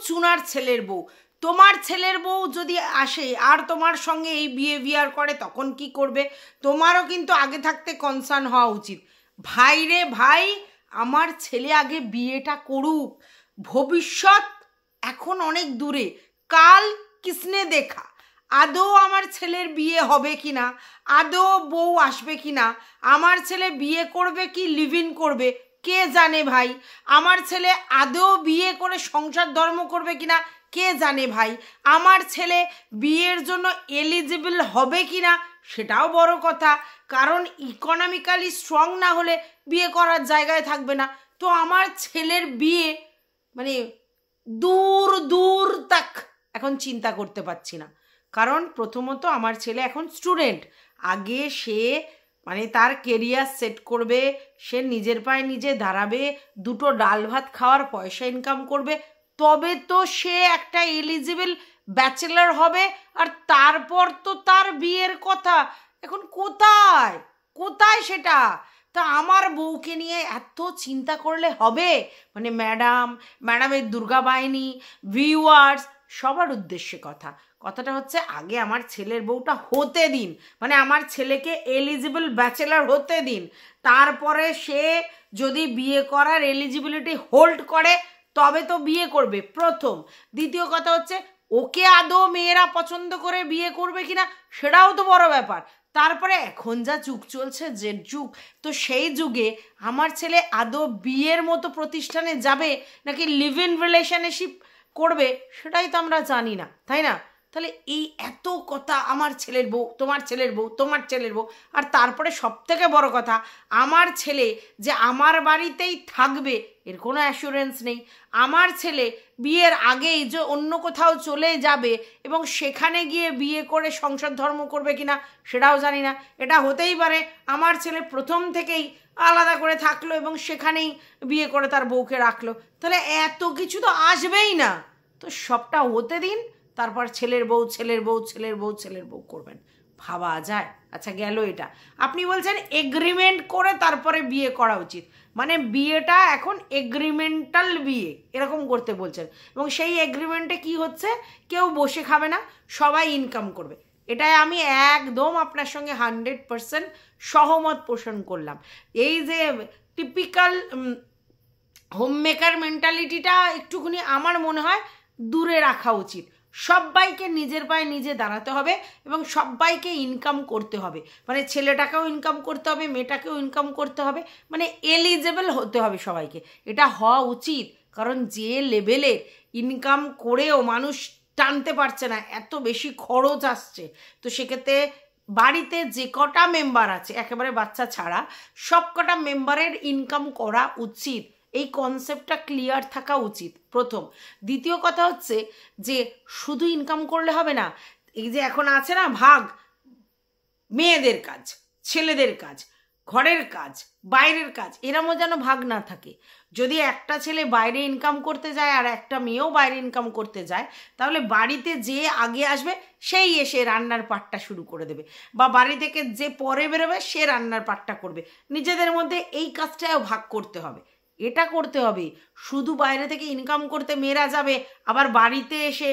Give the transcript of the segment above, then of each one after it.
চুনার ছেলের বউ। তোমার ছেলের বউ যদি আসে আর তোমার সঙ্গে এই বিহেভিয়ার করে তখন কি করবে? তোমারও কিন্তু আগে থাকতে কনসার্ন হওয়া উচিত। ভাই রে ভাই, আমার ছেলে আগে বিয়েটা করুক। ভবিষ্যৎ এখন অনেক দূরে, কাল কিসনে দেখা। আদৌ আমার ছেলের বিয়ে হবে কি না, আদৌ বউ আসবে কি না, আমার ছেলে বিয়ে করবে কি লিভ ইন করবে কে জানে ভাই। আমার ছেলে আদৌ বিয়ে করে সংসার ধর্ম করবে কিনা কে জানে ভাই। আমার ছেলে বিয়ের জন্য এলিজিবল হবে কিনা সেটাও বড় কথা, কারণ ইকোনমিক্যালি স্ট্রং না হলে বিয়ে করার জায়গায় থাকবে না। তো আমার ছেলের বিয়ে মানে দূর দূর তাক এখন চিন্তা করতে পারছি না। কারণ প্রথমত আমার ছেলে এখন স্টুডেন্ট, আগে সে মানে তার কেরিয়ার সেট করবে, সে নিজের পায়ে নিজে দাঁড়াবে, দুটো ডাল ভাত খাওয়ার পয়সা ইনকাম করবে, তবে তো সে একটা এলিজিবল ব্যাচেলার হবে। আর তারপর তো তার বিয়ের কথা। এখন কোথায় কোথায় সেটা? তা আমার বউকে নিয়ে এত চিন্তা করলে হবে? মানে ম্যাডামের দুর্গা বাহিনী, ভিউয়ার্স, সবার উদ্দেশ্যে কথাটা হচ্ছে আগে আমার ছেলের বউটা হতে দিন, মানে আমার ছেলেকে এলিজিবল ব্যাচেলার হতে দিন। তারপরে সে যদি বিয়ে করার এলিজিবিলিটি হোল্ড করে তবে তো বিয়ে করবে প্রথম। দ্বিতীয় কথা হচ্ছে ওকে আদৌ মেয়েরা পছন্দ করে বিয়ে করবে কিনা সেটাও তো বড় ব্যাপার। তারপরে এখন যা যুগ চলছে, যে যুগ, তো সেই যুগে আমার ছেলে আদৌ বিয়ের মতো প্রতিষ্ঠানে যাবে নাকি লিভ ইন রিলেশনশিপ করবে সেটাই তো আমরা জানি না, তাই না? তাহলে এই এত কথা, আমার ছেলের বউ, তোমার ছেলের বউ, তোমার ছেলের বউ, আর তারপরে সবথেকে বড় কথা আমার ছেলে যে আমার বাড়িতেই থাকবে এর কোনো অ্যাসুরেন্স নেই। আমার ছেলে বিয়ের আগেই যে অন্য কোথাও চলে যাবে এবং সেখানে গিয়ে বিয়ে করে সংসার ধর্ম করবে কিনা সেটাও জানি না। এটা হতেই পারে আমার ছেলে প্রথম থেকেই আলাদা করে থাকলো এবং সেখানেই বিয়ে করে তার বউকে রাখলো। তাহলে এত কিছু তো আসবেই না। তো সবটা হতে দিন, তারপর ছেলের বউ ছেলের বউ ছেলের বউ ছেলের বউ করবেন, ভাবা যায়? আচ্ছা গেল এটা। আপনি বলছেন এগ্রিমেন্ট করে তারপরে বিয়ে করা উচিত, মানে বিয়েটা এখন এগ্রিমেন্টাল বিয়ে এরকম করতে বলছেন, এবং সেই এগ্রিমেন্টে কি হচ্ছে, কেউ বসে খাবে না, সবাই ইনকাম করবে। এটাই আমি একদম আপনার সঙ্গে 100% সহমত পোষণ করলাম। এই যে টিপিক্যাল হোম মেকার মেন্টালিটিটা একটুখানি আমার মনে হয় দূরে রাখা উচিত। সবাইকে নিজের পায়ে নিজে দাঁড়াতে হবে এবং সবাইকে ইনকাম করতে হবে, মানে ছেলেটাকেও ইনকাম করতে হবে, মেয়েটাকেও ইনকাম করতে হবে, মানে এলিজেবল হতে হবে সবাইকে। এটা হওয়া উচিত, কারণ যে লেভেলের ইনকাম করেও মানুষ টানতে পারছে না, এত বেশি খরচ আসছে, তো সেক্ষেত্রে বাড়িতে যে কটা মেম্বার আছে একেবারে বাচ্চা ছাড়া সব কটা মেম্বারের ইনকাম করা উচিত। এই কনসেপ্টটা ক্লিয়ার থাকা উচিত প্রথম। দ্বিতীয় কথা হচ্ছে যে শুধু ইনকাম করলে হবে না, এই যে এখন আছে না ভাগ, মেয়েদের কাজ, ছেলেদের কাজ, ঘরের কাজ, বাইরের কাজ, এরমও যেন ভাগ না থাকে। যদি একটা ছেলে বাইরে ইনকাম করতে যায় আর একটা মেয়েও বাইরে ইনকাম করতে যায়, তাহলে বাড়িতে যে আগে আসবে সেই এসে রান্নার পাটটা শুরু করে দেবে, বা বাড়ি থেকে যে পরে বেরোবে সে রান্নার পাটটা করবে। নিজেদের মধ্যে এই কাজটাও ভাগ করতে হবে, এটা করতে হবে। শুধু বাইরে থেকে ইনকাম করতে মেয়েরা যাবে আবার বাড়িতে এসে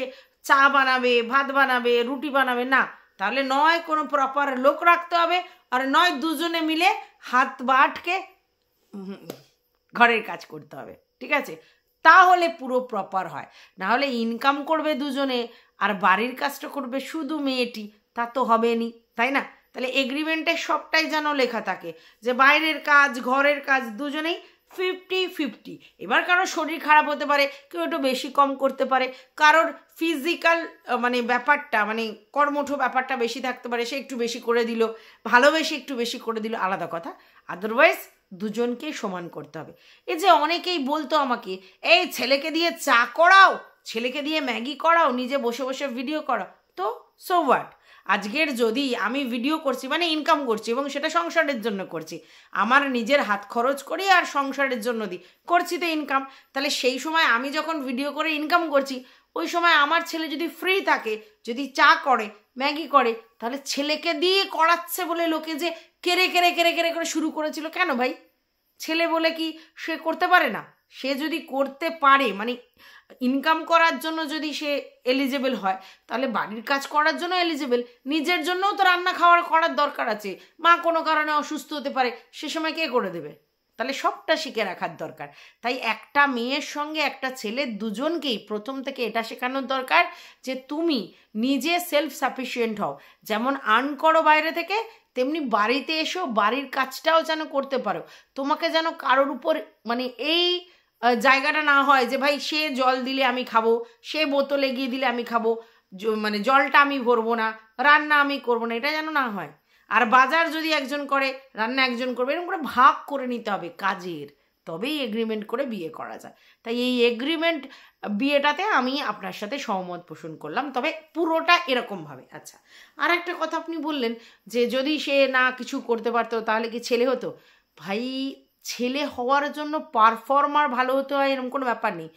চা বানাবে, ভাত বানাবে, রুটি বানাবে না, তাহলে নয় কোনো প্রপার লোক রাখতে হবে, আর নয় দুজনে মিলে হাত বাটকে ঘরের কাজ করতে হবে, ঠিক আছে? তাহলে পুরো প্রপার হয়। না হলে ইনকাম করবে দুজনে আর বাড়ির কাজটা করবে শুধু মেয়েটি, তা তো হবে নি, তাই না? তাহলে এগ্রিমেন্টে সবটাই যেন লেখা থাকে যে বাইরের কাজ ঘরের কাজ দুজনেই 50-50। এবার কারোর শরীর খারাপ হতে পারে, কেউ একটু বেশি কম করতে পারে, কারোর ফিজিক্যাল মানে ব্যাপারটা মানে কর্মঠ ব্যাপারটা বেশি থাকতে পারে, সে একটু বেশি করে দিল, ভালোবেসে একটু বেশি করে দিল, আলাদা কথা। আদারওয়াইজ দুজনকেই সমান করতে হবে। এই যে অনেকেই বলতো আমাকে, এই ছেলেকে দিয়ে চা করাও, ছেলেকে দিয়ে ম্যাগি করাও, নিজে বসে বসে ভিডিও করাও, তো সো হোয়াট? আজকের যদি আমি ভিডিও করছি মানে ইনকাম করছি এবং সেটা সংসারের জন্য করছি, আমার নিজের হাত খরচ করি আর সংসারের জন্য দিই, করছি তো ইনকাম। তাহলে সেই সময় আমি যখন ভিডিও করে ইনকাম করছি, ওই সময় আমার ছেলে যদি ফ্রি থাকে, যদি চা করে, ম্যাগি করে, তাহলে ছেলেকে দিয়ে করাচ্ছে বলে লোকে যে কেড়ে কেড়ে কেড়ে কেড়ে করে শুরু করেছিল, কেন ভাই? ছেলে বলে কি সে করতে পারে না? সে যদি করতে পারে, মানে ইনকাম করার জন্য যদি সে এলিজেবল হয় তাহলে বাড়ির কাজ করার জন্য এলিজেবল, নিজের জন্যও তো রান্না খাওয়ার করার দরকার আছে। মা কোনো কারণে অসুস্থ হতে পারে, সে সময় কে করে দেবে? তাহলে সবটা শিখে রাখার দরকার। তাই একটা মেয়ের সঙ্গে একটা ছেলে দুজনকেই প্রথম থেকে এটা শেখানোর দরকার যে তুমি নিজে সেলফ সাফিসিয়েন্ট হও, যেমন আর্ন করো বাইরে থেকে, তেমনি বাড়িতে এসো বাড়ির কাজটাও যেন করতে পারো। তোমাকে যেন কারোর উপর মানে এই জায়গাটা না হয় যে ভাই সে জল দিলে আমি খাবো, সে বোতল এগিয়ে দিলে আমি খাবো, মানে জলটা আমি ভরবো না, রান্না আমি করবো না, এটা যেন না হয়। আর বাজার যদি একজন করে, রান্না একজন করবে, এরকম করে ভাগ করে নিতে হবে কাজের, তবেই এগ্রিমেন্ট করে বিয়ে করা যায়। তাই এই এগ্রিমেন্ট বিয়েটাতে আমি আপনার সাথে সহমত পোষণ করলাম, তবে পুরোটা এরকমভাবে। আচ্ছা, আর একটা কথা আপনি বললেন যে যদি সে না কিছু করতে পারতো তাহলে কি ছেলে হতো? ভাই, ছেলে হওয়ার জন্য পারফর্মার ভালো হতে হয় এরকম কোনো ব্যাপার নেই।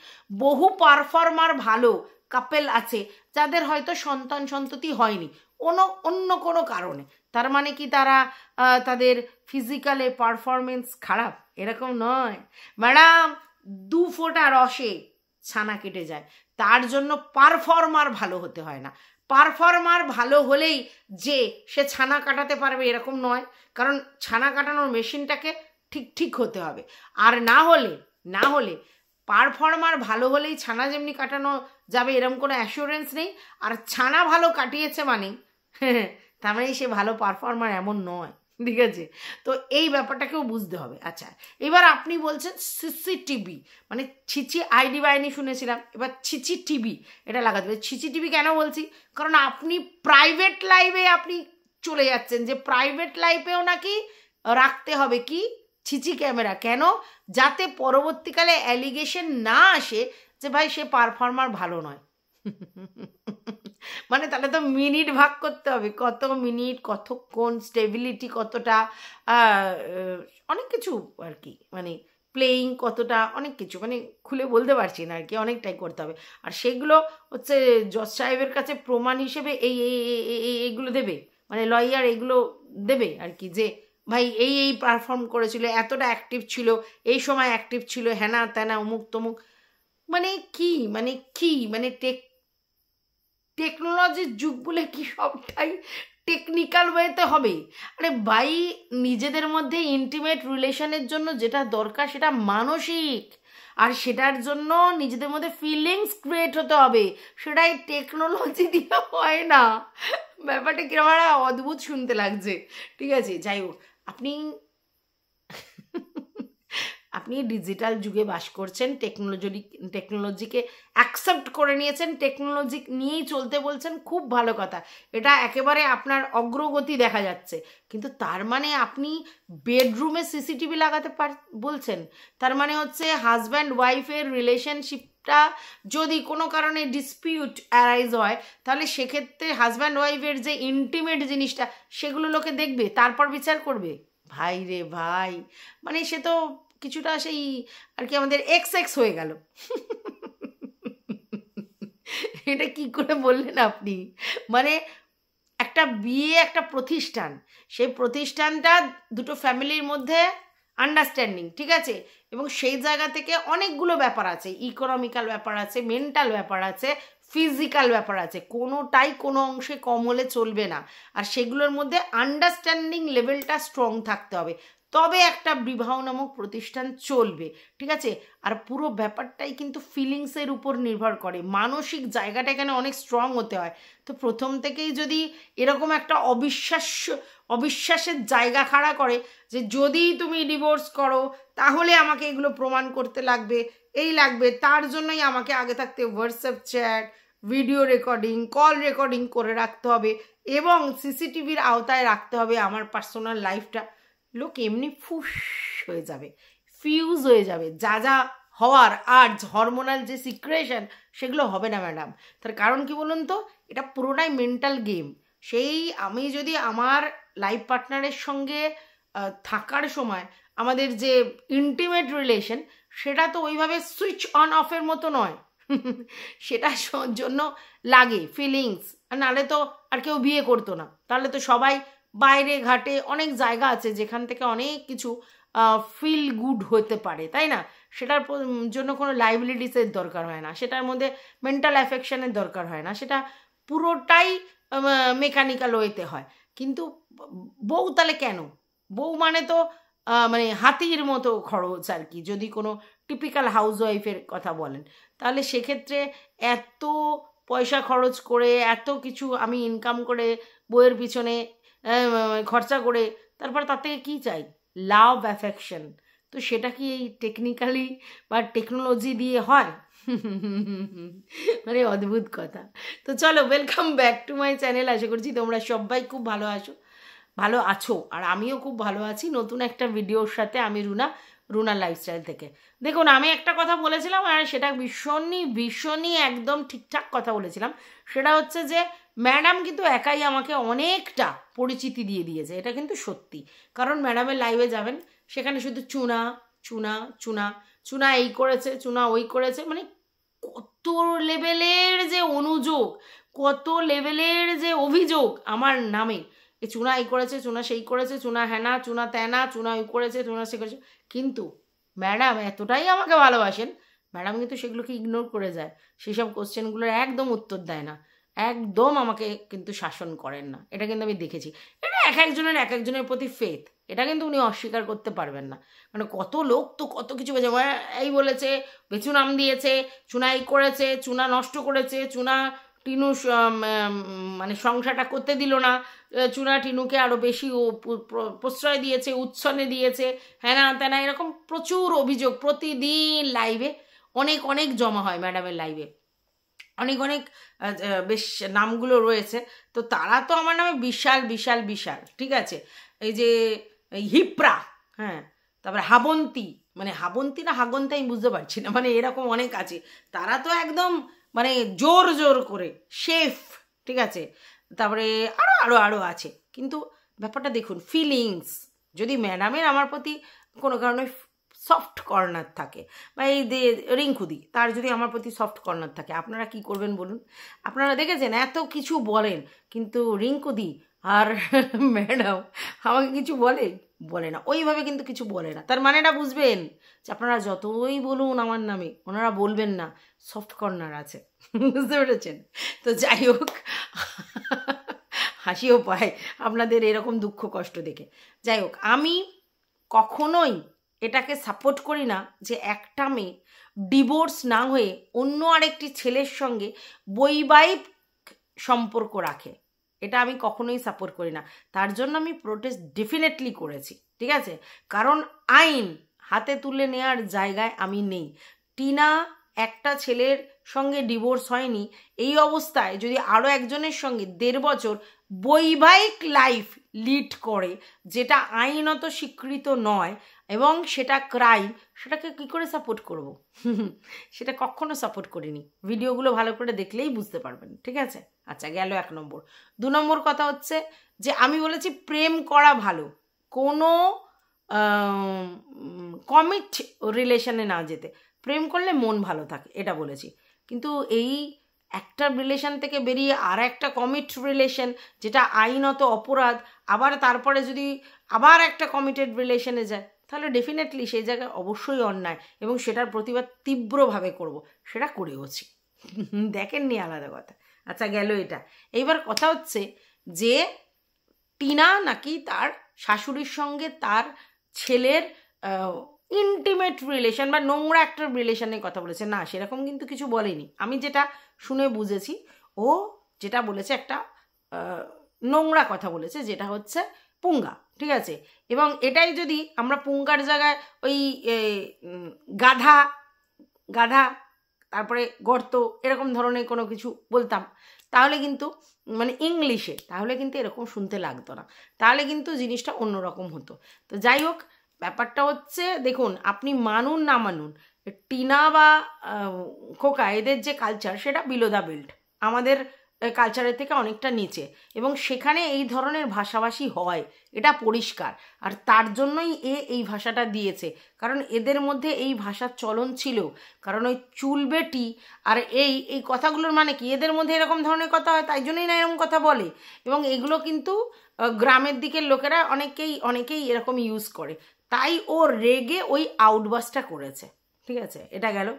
বহু পারফর্মার ভালো কাপেল আছে যাদের হয়তো সন্তান সন্ততি হয়নি অন্য কোনো কারণে, তার মানে কি তারা তাদের ফিজিক্যালে পারফরমেন্স খারাপ? এরকম নয় ম্যাডাম। 2 ফোঁটা রসে ছানা কেটে যায়, তার জন্য পারফর্মার ভালো হতে হয় না। পারফর্মার ভালো হলেই যে সে ছানা কাটাতে পারবে এরকম নয়, কারণ ছানা কাটানোর মেশিনটাকে ঠিক হতে হবে। আর না হলে পারফর্মার ভালো হলেই ছানা যেমনি কাটানো যাবে এরকম কোনো অ্যাসুরেন্স নেই। আর ছানা ভালো কাটিয়েছে মানে তার মানে সে ভালো পারফর্মার এমন নয়, ঠিক আছে? তো এই ব্যাপারটাকেও বুঝতে হবে। আচ্ছা, এবার আপনি বলছেন সিসিটিভি, মানে ছিচি আইডি বাইনি শুনেছিলাম, এবার ছিচি টিভি এটা লাগাতে হবে। ছিচি টিভি কেন বলছি? কারণ আপনি প্রাইভেট লাইফে আপনি চলে যাচ্ছেন যে প্রাইভেট লাইফেও নাকি রাখতে হবে কি ছিচি ক্যামেরা। কেন? যাতে পরবর্তীকালে অ্যালিগেশন না আসে যে ভাই সে পারফর্মার ভালো নয়। মানে তাহলে তো মিনিট ভাগ করতে হবে, কত মিনিট, কতক্ষণ, স্টেবিলিটি কতটা, অনেক কিছু আর কি, মানে প্লেয়িং কতটা, অনেক কিছু, মানে খুলে বলতে পারছি না আর কি, অনেকটাই করতে হবে। আর সেগুলো হচ্ছে জজ সাহেবের কাছে প্রমাণ হিসেবে এইগুলো দেবে, মানে লয়ার এগুলো দেবে আর কি, যে ভাই এই পারফর্ম করেছিল, এতটা অ্যাক্টিভ ছিল, এই সময় অ্যাক্টিভ ছিল, হ্যানা ত্যানা অমুক তমুক। মানে কি টেকনোলজির যুগ বলে কি সবটাই টেকনিক্যাল ওয়েতে হবে? আরে ভাই, নিজেদের মধ্যে ইন্টিমেট রিলেশনের জন্য যেটা দরকার সেটা মানসিক, আর সেটার জন্য নিজেদের মধ্যে ফিলিংস ক্রিয়েট হতে হবে, সেটাই টেকনোলজি দিয়ে হয় না। ব্যাপারটা কিরকম একটা অদ্ভুত শুনতে লাগছে, ঠিক আছে? যাই হোক, আপনি ডিজিটাল যুগে বাস করছেন, টেকনোলজিকে অ্যাকসেপ্ট করে নিয়েছেন, টেকনোলজি নিয়েই চলতে বলছেন, খুব ভালো কথা, এটা একেবারে আপনার অগ্রগতি দেখা যাচ্ছে। কিন্তু তার মানে আপনি বেডরুমে সিসিটিভি লাগাতে বলছেন, তার মানে হচ্ছে হাজব্যান্ড ওয়াইফের রিলেশনশিপটা যদি কোনো কারণে ডিসপিউট অ্যারাইজ হয়, তাহলে সেক্ষেত্রে হাজব্যান্ড ওয়াইফের যে ইন্টিমেট জিনিসটা সেগুলো লোকে দেখবে, তারপর বিচার করবে। ভাই রে ভাই, মানে সে তো কিছুটা সেই আর কি আমাদের এক্স হয়ে গেল। এটা কি করে বললেন আপনি? মানে একটা বিয়ে একটা প্রতিষ্ঠান, সেই প্রতিষ্ঠানটা দুটো ফ্যামিলির মধ্যে আন্ডারস্ট্যান্ডিং, ঠিক আছে, এবং সেই জায়গা থেকে অনেকগুলো ব্যাপার আছে, ইকোনমিক্যাল ব্যাপার আছে, মেন্টাল ব্যাপার আছে, ফিজিক্যাল ব্যাপার আছে, কোনোটাই কোনো অংশে কম হলে চলবে না। আর সেগুলোর মধ্যে আন্ডারস্ট্যান্ডিং লেভেলটা স্ট্রং থাকতে হবে, তবে একটা বিবাহ নামক প্রতিষ্ঠান চলবে, ঠিক আছে? আর পুরো ব্যাপারটাই কিন্তু ফিলিংসের উপর নির্ভর করে, মানসিক জায়গাটা এখানে অনেক স্ট্রং হতে হয়। তো প্রথম থেকেই যদি এরকম একটা অবিশ্বাসের জায়গা খাড়া করে যে যদি তুমি ডিভোর্স করো তাহলে আমাকে এগুলো প্রমাণ করতে লাগবে, এই লাগবে, তার জন্যই আমাকে আগে থাকতে WhatsApp chat, video recording, call recording করে রাখতে হবে এবং সিসিটিভির আওতায় রাখতে হবে আমার পার্সোনাল লাইফটা, লোক এমনি ফুস হয়ে যাবে, ফিউজ হয়ে যাবে, যা হওয়ার আর হরমোনাল যে সিক্রেশন সেগুলো হবে না ম্যাডাম। তার কারণ কি বলুন তো, এটা পুরোটাই মেন্টাল গেম। সেই আমি যদি আমার লাইফ পার্টনারের সঙ্গে থাকার সময় আমাদের যে ইন্টিমেট রিলেশন, সেটা তো ওইভাবে সুইচ অন অফের মতো নয়, সেটার জন্য লাগে ফিলিংস, আর নাহলে তো আর কেউ বিয়ে করতো না, তাহলে তো সবাই বাইরে ঘাটে অনেক জায়গা আছে যেখান থেকে অনেক কিছু ফিল গুড হতে পারে, তাই না? সেটার জন্য কোনো লাইবিলিটিসের দরকার হয় না, সেটার মধ্যে মেন্টাল অ্যাফেকশনের দরকার হয় না, সেটা পুরোটাই মেকানিক্যাল ওয়েতে হয়। কিন্তু বউ তাহলে কেন? বউ মানে তো মানে হাতির মতো খরচ আর কি, যদি কোনো টিপিক্যাল হাউসওয়াইফের কথা বলেন। তাহলে সেক্ষেত্রে এত পয়সা খরচ করে, এত কিছু আমি ইনকাম করে, বইয়ের পিছনে খরচা করে, তারপর তার থেকে কী চাই? লাভ, অ্যাফেকশন। তো সেটা কি এই টেকনিক্যালি বা টেকনোলজি দিয়ে হয়? মানে অদ্ভুত কথা। তো চলো, welcome back to my channel. আশা করছি তোমরা সবাই খুব ভালো আছো, আর আমিও খুব ভালো আছি নতুন একটা ভিডিওর সাথে। আমি রুনা লাইফস্টাইল থেকে। দেখুন, আমি একটা কথা বলেছিলাম, আর সেটা ভীষণই একদম ঠিকঠাক কথা বলেছিলাম। সেটা হচ্ছে যে ম্যাডাম কিন্তু একাই আমাকে অনেকটা পরিচিতি দিয়ে দিয়েছে, এটা কিন্তু সত্যি। কারণ ম্যাডামের লাইভে যাবেন, সেখানে শুধু চুনা চুনা চুনা চুনা, এই করেছে, চুনা ওই করেছে, মানে কত লেভেলের যে অনুযোগ, কত লেভেলের যে অভিযোগ আমার নামে। এ চুনা এই করেছে, চুনা সেই করেছে, চুনা হ্যানা, চুনা ত্যানা, চুনা ওই করেছে, চুনা সে করেছে। কিন্তু ম্যাডাম এতটাই আমাকে ভালোবাসেন, ম্যাডাম কিন্তু সেগুলোকে ইগনোর করে যায়, সেসব কোশ্চেনগুলোর একদম উত্তর দেয় না, একদম আমাকে কিন্তু শাসন করেন না। এটা কিন্তু আমি দেখেছি। এটা এক একজনের প্রতি ফেথ, এটা কিন্তু উনি অস্বীকার করতে পারবেন না। মানে কত লোক তো কত কিছু বলেছে, এই বলেছে, বেচু নাম দিয়েছে, চুনা এই করেছে, চুনা নষ্ট করেছে, চুনা টিনু মানে সংসারটা করতে দিল না, চুনা টিনুকে আরও বেশি প্রশ্রয় দিয়েছে, উচ্ছনে দিয়েছে, হ্যানা ত্যানা, এরকম প্রচুর অভিযোগ প্রতিদিন লাইভে অনেক জমা হয় ম্যাডামের লাইভে। অনেক বেশ নামগুলো রয়েছে, তো তারা তো আমার নামে বিশাল, ঠিক আছে। এই যে হিপ্রা, হ্যাঁ, তারপরে হাবন্তী, মানে হাবন্তী না হাগন্তী আমি বুঝতে পারছি না, মানে এরকম অনেক আছে। তারা তো একদম মানে জোর করে শেফ, ঠিক আছে। তারপরে আরও আছে। কিন্তু ব্যাপারটা দেখুন, ফিলিংস, যদি ম্যাডামের আমার প্রতি কোনো কারণে সফট কর্নার থাকে, বা এই রিঙ্কুদি তার যদি আমার প্রতি সফট কর্নার থাকে, আপনারা কি করবেন বলুন? আপনারা দেখেছেন এত কিছু বলেন, কিন্তু রিঙ্কুদি আর ম্যাডাম আমাকে কিছু বলে না, ওইভাবে কিন্তু কিছু বলে না। তার মানেটা বুঝবেন যে আপনারা যতই বলুন আমার নামে, ওনারা বলবেন না সফট কর্নার আছে। বুঝতে পেরেছেন? তো যাই হোক, হাসিও পায় আপনাদের এরকম দুঃখ কষ্ট দেখে। যাই হোক, আমি কখনোই এটাকে সাপোর্ট করি না যে একটা মেয়ে ডিভোর্স না হয়ে অন্য আরেকটি ছেলের সঙ্গে বৈবাহিক সম্পর্ক রাখে। এটা আমি কখনোই সাপোর্ট করি না। তার জন্য আমি প্রোটেস্ট ডেফিনেটলি করেছি, ঠিক আছে। কারণ আইন হাতে তুলে নেওয়ার জায়গায় আমি নেই। টিনা একটা ছেলের সঙ্গে ডিভোর্স হয়নি, এই অবস্থায় যদি আরও একজনের সঙ্গে 1.5 বছর বৈবাহিক লাইফ লিড করে, যেটা আইনত স্বীকৃত নয় এবং সেটা ক্রাইম, সেটাকে কী করে সাপোর্ট করব? সেটা কখনো সাপোর্ট করিনি। ভিডিওগুলো ভালো করে দেখলেই বুঝতে পারবেন, ঠিক আছে। আচ্ছা, গেল 1 নম্বর। 2 নম্বর কথা হচ্ছে যে আমি বলেছি প্রেম করা ভালো, কোনো কমিট রিলেশনে না যেতে। প্রেম করলে মন ভালো থাকে, এটা বলেছি। কিন্তু এই একটা রিলেশন থেকে বেরিয়ে আর একটা কমিট রিলেশন, যেটা আইনত অপরাধ, আবার তারপরে যদি আবার একটা কমিটেড রিলেশনে যায়, তাহলে ডেফিনেটলি সেই জায়গায় অবশ্যই অন্যায়, এবং সেটার প্রতিবাদ তীব্রভাবে করব, সেটা করেওছি। দেখেননি, আলাদা কথা। আচ্ছা, গেল এটা। এইবার কথা হচ্ছে যে টিনা নাকি তার শাশুড়ির সঙ্গে তার ছেলের ইন্টিমেট রিলেশন বা নোংরা একটা রিলেশনের কথা বলেছে। না, সেরকম কিন্তু কিছু বলেনি। আমি যেটা শুনে বুঝেছি, ও যেটা বলেছে একটা নোংরা কথা বলেছে, যেটা হচ্ছে পুঙ্গা, ঠিক আছে। এবং এটাই যদি আমরা পুঙ্গার জায়গায় ওই গাধা তারপরে গর্ত এরকম ধরনের কোনো কিছু বলতাম, তাহলে কিন্তু মানে ইংলিশে, তাহলে কিন্তু এরকম শুনতে লাগতো না, তাহলে কিন্তু জিনিসটা অন্যরকম হতো। তো যাই হোক, ব্যাপারটা হচ্ছে দেখুন, আপনি মানুন না মানুন, টিনা বা খোকা এদের যে কালচার, সেটা বিলো দ্য বেল্ট, আমাদের কালচারের থেকে অনেকটা নিচে, এবং সেখানে এই ধরনের ভাষাভাষী হয়, এটা পরিষ্কার। আর তার জন্যই এই ভাষাটা দিয়েছে, কারণ এদের মধ্যে এই ভাষার চলন ছিল। কারণ ওই চুলবেটি আর এই কথাগুলোর মানে কি, এদের মধ্যে এরকম ধরনের কথা হয়, তাই জন্যই না এরকম কথা বলে। এবং এগুলো কিন্তু গ্রামের দিকের লোকেরা অনেকেই এরকম ইউজ করে, তাই ও রেগে ওই আউটবাসটা করেছে, ঠিক আছে, এটা গেল।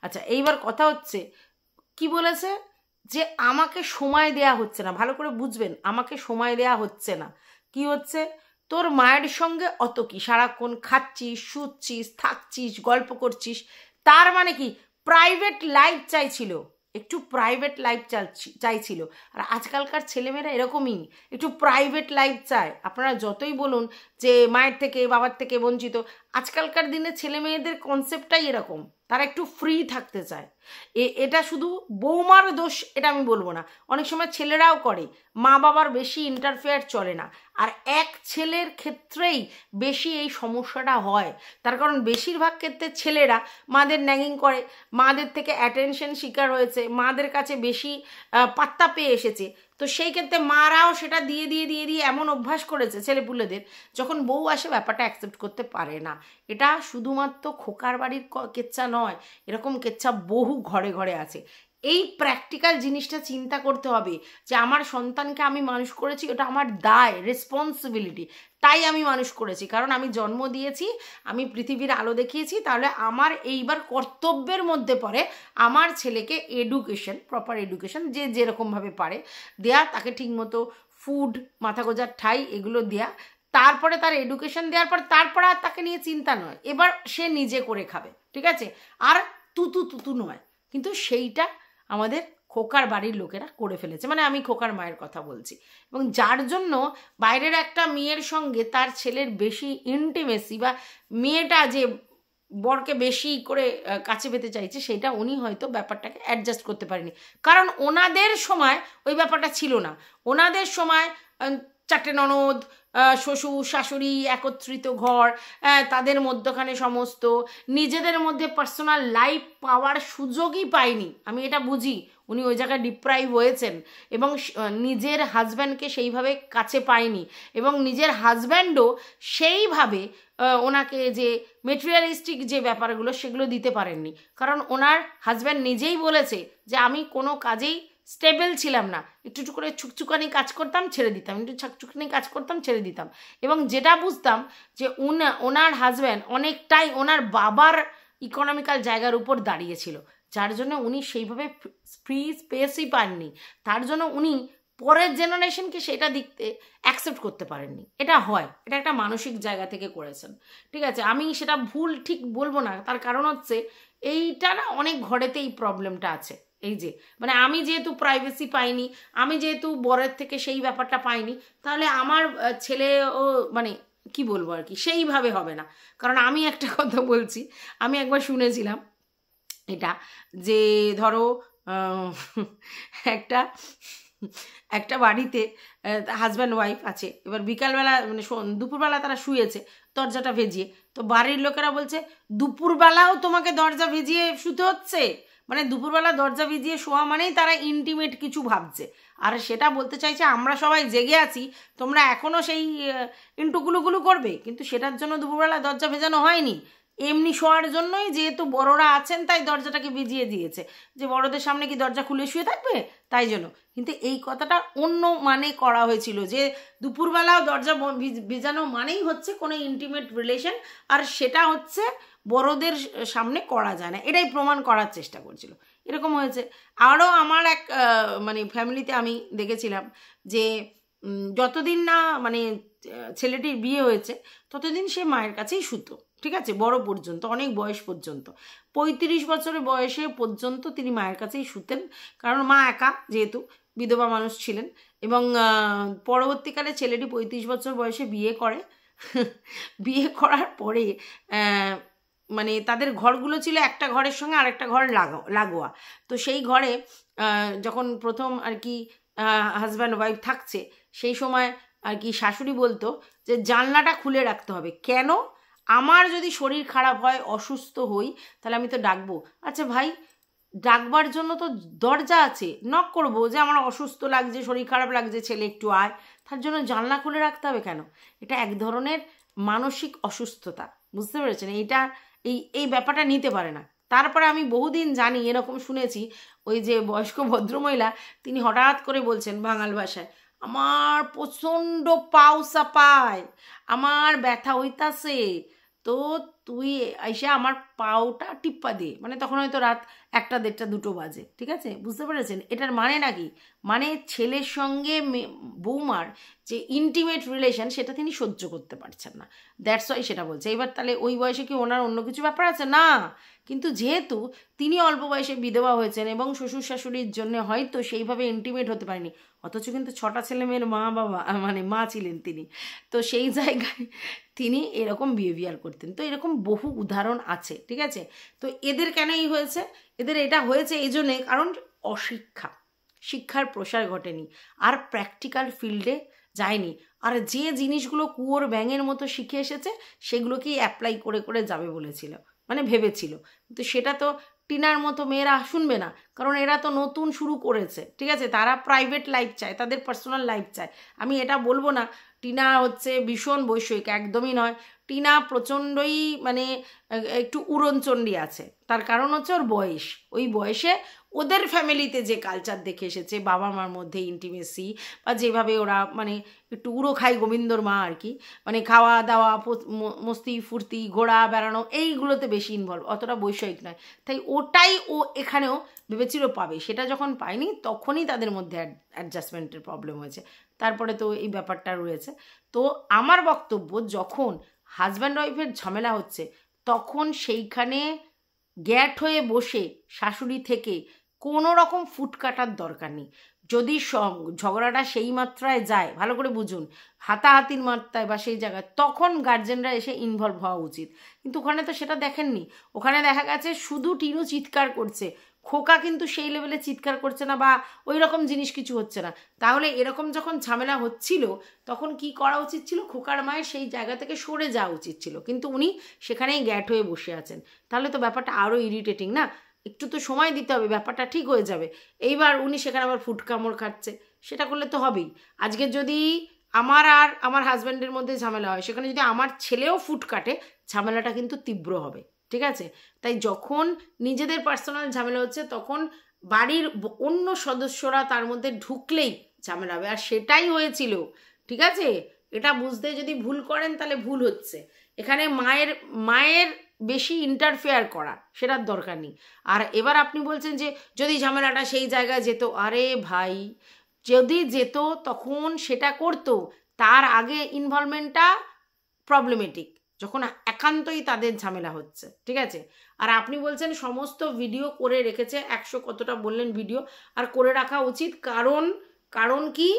আচ্ছা, এইবার কথা হচ্ছে কি বলেছে, যে আমাকে সময় দেয়া হচ্ছে না। ভালো করে বুঝবেন, আমাকে সময় দেয়া হচ্ছে না। কি হচ্ছে, তোর মায়ের সঙ্গে অত কি, সারাক্ষণ খাচ্ছিস, শুচ্ছিস, থাকছিস, গল্প করছিস, তার মানে কি প্রাইভেট লাইফ চাইছিল, একটু প্রাইভেট লাইফ চাইছিল। আর আজকালকার ছেলেমেয়েরা এরকমই, একটু প্রাইভেট লাইফ চায়। আপনারা যতই বলুন যে মায়ের থেকে বাবার থেকে বঞ্চিত, আজকালকার দিনে ছেলে মেয়েদের কনসেপ্টটাই এরকম, তারা একটু ফ্রি থাকতে চায়। এটা শুধু বৌমার দোষ এটা আমি বলবো না, অনেক সময় ছেলেরাও করে, মা বাবার বেশি ইন্টারফেয়ার চলে না। আর এক ছেলের ক্ষেত্রেই বেশি এই সমস্যাটা হয়, তার কারণ বেশিরভাগ ক্ষেত্রে ছেলেরা মাদের ন্যাগিং করে, মাদের থেকে অ্যাটেনশন শিকার হয়েছে, মাদের কাছে বেশি পাত্তা পেয়ে এসেছে। তো সেই ক্ষেত্রে মারাও সেটা দিয়ে দিয়ে দিয়ে দিয়ে এমন অভ্যাস করেছে ছেলেপুলেদের, যখন বউ আসে ব্যাপারটা অ্যাকসেপ্ট করতে পারে না। এটা শুধুমাত্র খোকার বাড়ির কেচ্ছা নয়, এরকম কেচ্ছা বহু ঘরে ঘরে আছে। এই প্র্যাকটিক্যাল জিনিসটা চিন্তা করতে হবে যে আমার সন্তানকে আমি মানুষ করেছি, ওটা আমার দায়, রেসপন্সিবিলিটি, তাই আমি মানুষ করেছি, কারণ আমি জন্ম দিয়েছি, আমি পৃথিবীর আলো দেখিয়েছি, তাহলে আমার এইবার কর্তব্যের মধ্যে পড়ে আমার ছেলেকে এডুকেশন, প্রপার এডুকেশন, যে যেরকমভাবে পারে দেয়া, তাকে ঠিকমতো ফুড, মাথা গোজার ঠাই এগুলো দেয়া, তারপরে তার এডুকেশন দেওয়ার পর তারপরে আর তাকে নিয়ে চিন্তা নয়, এবার সে নিজে করে খাবে, ঠিক আছে, আর তুতু তুতু নয়। কিন্তু সেইটা আমাদের খোকার বাড়ির লোকেরা করে ফেলেছে, মানে আমি খোকার মায়ের কথা বলছি। এবং যার জন্য বাইরের একটা মেয়ের সঙ্গে তার ছেলের বেশি ইন্টিমেসি, বা মেয়েটা যে বরকে বেশি করে কাছে পেতে চাইছে, সেটা উনি হয়তো ব্যাপারটাকে অ্যাডজাস্ট করতে পারেনি, কারণ ওনাদের সময় ওই ব্যাপারটা ছিল না। ওনাদের সময় 4টে ননদ, শ্বশুর শাশুড়ি, একত্রিত ঘর, তাদের মধ্যখানে সমস্ত, নিজেদের মধ্যে পার্সোনাল লাইফ পাওয়ার সুযোগই পায়নি। আমি এটা বুঝি, উনি ওই জায়গায় ডিপ্রাইভ হয়েছেন, এবং নিজের হাজব্যান্ডকে সেইভাবে কাছে পায়নি, এবং নিজের হাজব্যান্ডও সেইভাবে ওনাকে যে মেটেরিয়ালিস্টিক যে ব্যাপারগুলো সেগুলো দিতে পারেননি, কারণ ওনার হাজব্যান্ড নিজেই বলেছে যে আমি কোনো কাজেই স্টেবল ছিলাম না, একটু একটু করে ছুকছুকানি কাজ করতাম ছেড়ে দিতাম, একটু ছুকছুকানি কাজ করতাম ছেড়ে দিতাম। এবং যেটা বুঝতাম যে ওনার হাজব্যান্ড অনেকটাই ওনার বাবার ইকোনমিক্যাল জায়গার উপর দাঁড়িয়েছিল, যার জন্য উনি সেইভাবে ফ্রি স্পেসই পাননি, তার জন্য উনি পরের জেনারেশনকে সেটা দেখতে অ্যাকসেপ্ট করতে পারেননি। এটা হয়, এটা একটা মানসিক জায়গা থেকে করেছেন, ঠিক আছে, আমি সেটা ভুল ঠিক বলবো না, তার কারণ হচ্ছে এইটা না অনেক ঘরেতে এই প্রবলেমটা আছে। এই যে মানে আমি যেহেতু প্রাইভেসি পাইনি, আমি যেহেতু বরের থেকে সেই ব্যাপারটা পাইনি, তাহলে আমার ছেলেও মানে কি বলবো আর কি সেইভাবে হবে না। কারণ আমি একটা কথা বলছি, আমি একবার শুনেছিলাম এটা, যে ধরো একটা একটা বাড়িতে হাজব্যান্ড ওয়াইফ আছে, এবার বিকালবেলা মানে দুপুরবেলা তারা শুয়েছে দরজাটা ভেজিয়ে, তো বাড়ির লোকেরা বলছে দুপুরবেলাও তোমাকে দরজা ভেজিয়ে শুতে হচ্ছে, মানে দুপুরবেলা দরজা ভিজিয়ে শোয়া মানেই তারা ইন্টিমেট কিছু ভাবছে। আর সেটা বলতে চাইছে আমরা সবাই জেগে আছি, তোমরা এখনও সেই ইন্টুগুলুগুলু করবে, কিন্তু সেটার জন্য দুপুরবেলা দরজা ভেজানো হয়নি, এমনি শোয়ার জন্যই, যেহেতু বড়রা আছেন তাই দরজাটাকে ভিজিয়ে দিয়েছে, যে বড়দের সামনে কি দরজা খুলে শুয়ে থাকবে, তাই জন্য। কিন্তু এই কথাটা অন্য মানে করা হয়েছিল, যে দুপুরবেলাও দরজা ভেজানো মানেই হচ্ছে কোনো ইন্টিমেট রিলেশন, আর সেটা হচ্ছে বড়দের সামনে করা যায় না, এটাই প্রমাণ করার চেষ্টা করছিল, এরকম হয়েছে। আরও আমার এক মানে ফ্যামিলিতে আমি দেখেছিলাম যে যতদিন না মানে ছেলেটির বিয়ে হয়েছে ততদিন সে মায়ের কাছেই শুতো, ঠিক আছে, বড় পর্যন্ত, অনেক বয়স পর্যন্ত, 35 বছরের বয়সে পর্যন্ত তিনি মায়ের কাছেই শুতেন, কারণ মা একা যেহেতু বিধবা মানুষ ছিলেন। এবং পরবর্তীকালে ছেলেটি 35 বছর বয়সে বিয়ে করে, বিয়ে করার পরে মানে তাদের ঘরগুলো ছিল একটা ঘরের সঙ্গে আরেকটা ঘর লাগোয়া, তো সেই ঘরে যখন প্রথম আর কি হাজব্যান্ড ওয়াইফ থাকছে, সেই সময় আর কি শাশুড়ি বলতো যে জানলাটা খুলে রাখতে হবে, কেন, আমার যদি শরীর খারাপ হয়, অসুস্থ হই, তাহলে আমি তো ডাকবো, আচ্ছা ভাই ডাকবার জন্য তো দরজা আছে, নক করবো যে আমার অসুস্থ লাগছে, শরীর খারাপ লাগছে, ছেলে একটু আয়, তার জন্য জানলা খুলে রাখতে হবে কেন? এটা এক ধরনের মানসিক অসুস্থতা, বুঝতে পেরেছেন, এইটা এই ব্যাপারটা নিতে পারে না। তারপরে আমি বহুদিন জানি এরকম শুনেছি, ওই যে বয়স্ক ভদ্রমহিলা তিনি হঠাৎ করে বলছেন বাঙাল ভাষায়, আমার প্রচণ্ড পাও চাপায়, আমার ব্যথা হইতাছে, তো তুই এসে আমার পাওটা টিপ্পা দিয়ে, মানে তখন হয়তো রাত 1টা 1:30 2টো বাজে, ঠিক আছে, বুঝতে পেরেছেন এটার মানে নাকি? মানে ছেলের সঙ্গে বৌমার যে ইন্টিমেট রিলেশন সেটা তিনি সহ্য করতে পারছেন না, দ্যাটস ওয়াই সেটা বলছে। এবার তাহলে ওই বয়সে কি ওনার অন্য কিছু ব্যাপার আছে? না, কিন্তু যেহেতু তিনি অল্প বয়সে বিধবা হয়েছেন এবং শ্বশুর শাশুড়ির জন্য হয়তো সেইভাবে ইন্টিমেট হতে পারেনি, অথচ কিন্তু 6টা ছেলে মেয়ের মা বাবা মানে মা ছিলেন তিনি, তো সেই জায়গায় তিনি এরকম বিহেভিয়ার করতেন। তো এরকম বহু উদাহরণ আছে, ঠিক আছে। তো এদের কেনই হয়েছে? এদের এটা হয়েছে এই জন্যে কারণ অশিক্ষা, শিক্ষার প্রসার ঘটেনি, আর প্র্যাকটিক্যাল ফিল্ডে যায়নি, আর যে জিনিসগুলো কুয়োর ব্যাঙের মতো শিখে এসেছে সেগুলোকেই অ্যাপ্লাই করে করে যাবে বলেছিল, মানে ভেবেছিল। কিন্তু সেটা তো টিনার মতো মেয়েরা শুনবে না, কারণ এরা তো নতুন শুরু করেছে, ঠিক আছে, তারা প্রাইভেট লাইফ চায়, তাদের পার্সোনাল লাইফ চায়। আমি এটা বলবো না টিনা হচ্ছে ভীষণ বৈষয়িক, একদমই নয়। টিনা প্রচণ্ডই মানে একটু উড়নচণ্ডী আছে, তার কারণ হচ্ছে ওর বয়স, ওই বয়সে ওদের ফ্যামিলিতে যে কালচার দেখে এসেছে, বাবা মার মধ্যে ইন্টিমেসি, বা যেভাবে ওরা মানে একটু উড়ো খাই গোবিন্দর মা আর কি, মানে খাওয়া দাওয়া মস্তি ফুর্তি ঘোরা বেড়ানো এইগুলোতে বেশি ইনভলভ, অতটা বৈষয়িক নয়। তাই ওটাই ও এখানেও ভেবেছিল পাবে, সেটা যখন পায়নি তখনই তাদের মধ্যে অ্যাডজাস্টমেন্টের প্রবলেম হয়েছে। তারপরে তো এই ব্যাপারটা রয়েছে। তো আমার বক্তব্য, যখন হাজব্যান্ড ওয়াইফের ঝামেলা হচ্ছে তখন সেইখানে গ্যাট হয়ে বসে শাশুড়ি থেকে কোনো রকম ফুট কাটার দরকার নেই। যদি ঝগড়াটা সেই মাত্রায় যায়, ভালো করে বুঝুন, হাতাহাতির মাত্রায় বা সেই জায়গায়, তখন গার্জেনরা এসে ইনভলভ হওয়া উচিত। কিন্তু ওখানে তো সেটা দেখেননি, ওখানে দেখা গেছে শুধু টিনু চিৎকার করছে, খোকা কিন্তু সেই লেভেলে চিৎকার করছে না, বা ওই রকম জিনিস কিছু হচ্ছে না। তাহলে এরকম যখন ঝামেলা হচ্ছিল তখন কি করা উচিত ছিল? খোকার মায়ের সেই জায়গা থেকে সরে যাওয়া উচিত ছিল, কিন্তু উনি সেখানেই গ্যাট হয়ে বসে আছেন। তাহলে তো ব্যাপারটা আরও ইরিটেটিং না? একটু তো সময় দিতে হবে, ব্যাপারটা ঠিক হয়ে যাবে। এইবার উনি সেখানে আবার ফুট কামড় খাচ্ছে, সেটা করলে তো হবেই। আজকে যদি আমার আর আমার হাজব্যান্ডের মধ্যে ঝামেলা হয়, সেখানে যদি আমার ছেলেও ফুট কাটে, ঝামেলাটা কিন্তু তীব্র হবে, ঠিক আছে। তাই যখন নিজেদের পার্সোনাল ঝামেলা হচ্ছে তখন বাড়ির অন্য সদস্যরা তার মধ্যে ঢুকলেই ঝামেলা হবে, আর সেটাই হয়েছিল, ঠিক আছে। এটা বুঝতে যদি ভুল করেন তাহলে ভুল হচ্ছে। এখানে মায়ের বেশি ইন্টারফেয়ার করা সেটার দরকার নেই। আর এবার আপনি বলছেন যে যদি ঝামেলাটা সেই জায়গায় যেত, আরে ভাই যদি যেত তখন সেটা করতো, তার আগে ইনভলভমেন্টটা প্রবলেমেটিক, যখন একান্তই তাদের ঝামেলা হচ্ছে, ঠিক আছে। আর আপনি বলছেন সমস্ত ভিডিও করে রেখেছে, 100 কতটা বললেন ভিডিও, আর করে রাখা উচিত, কারণ কি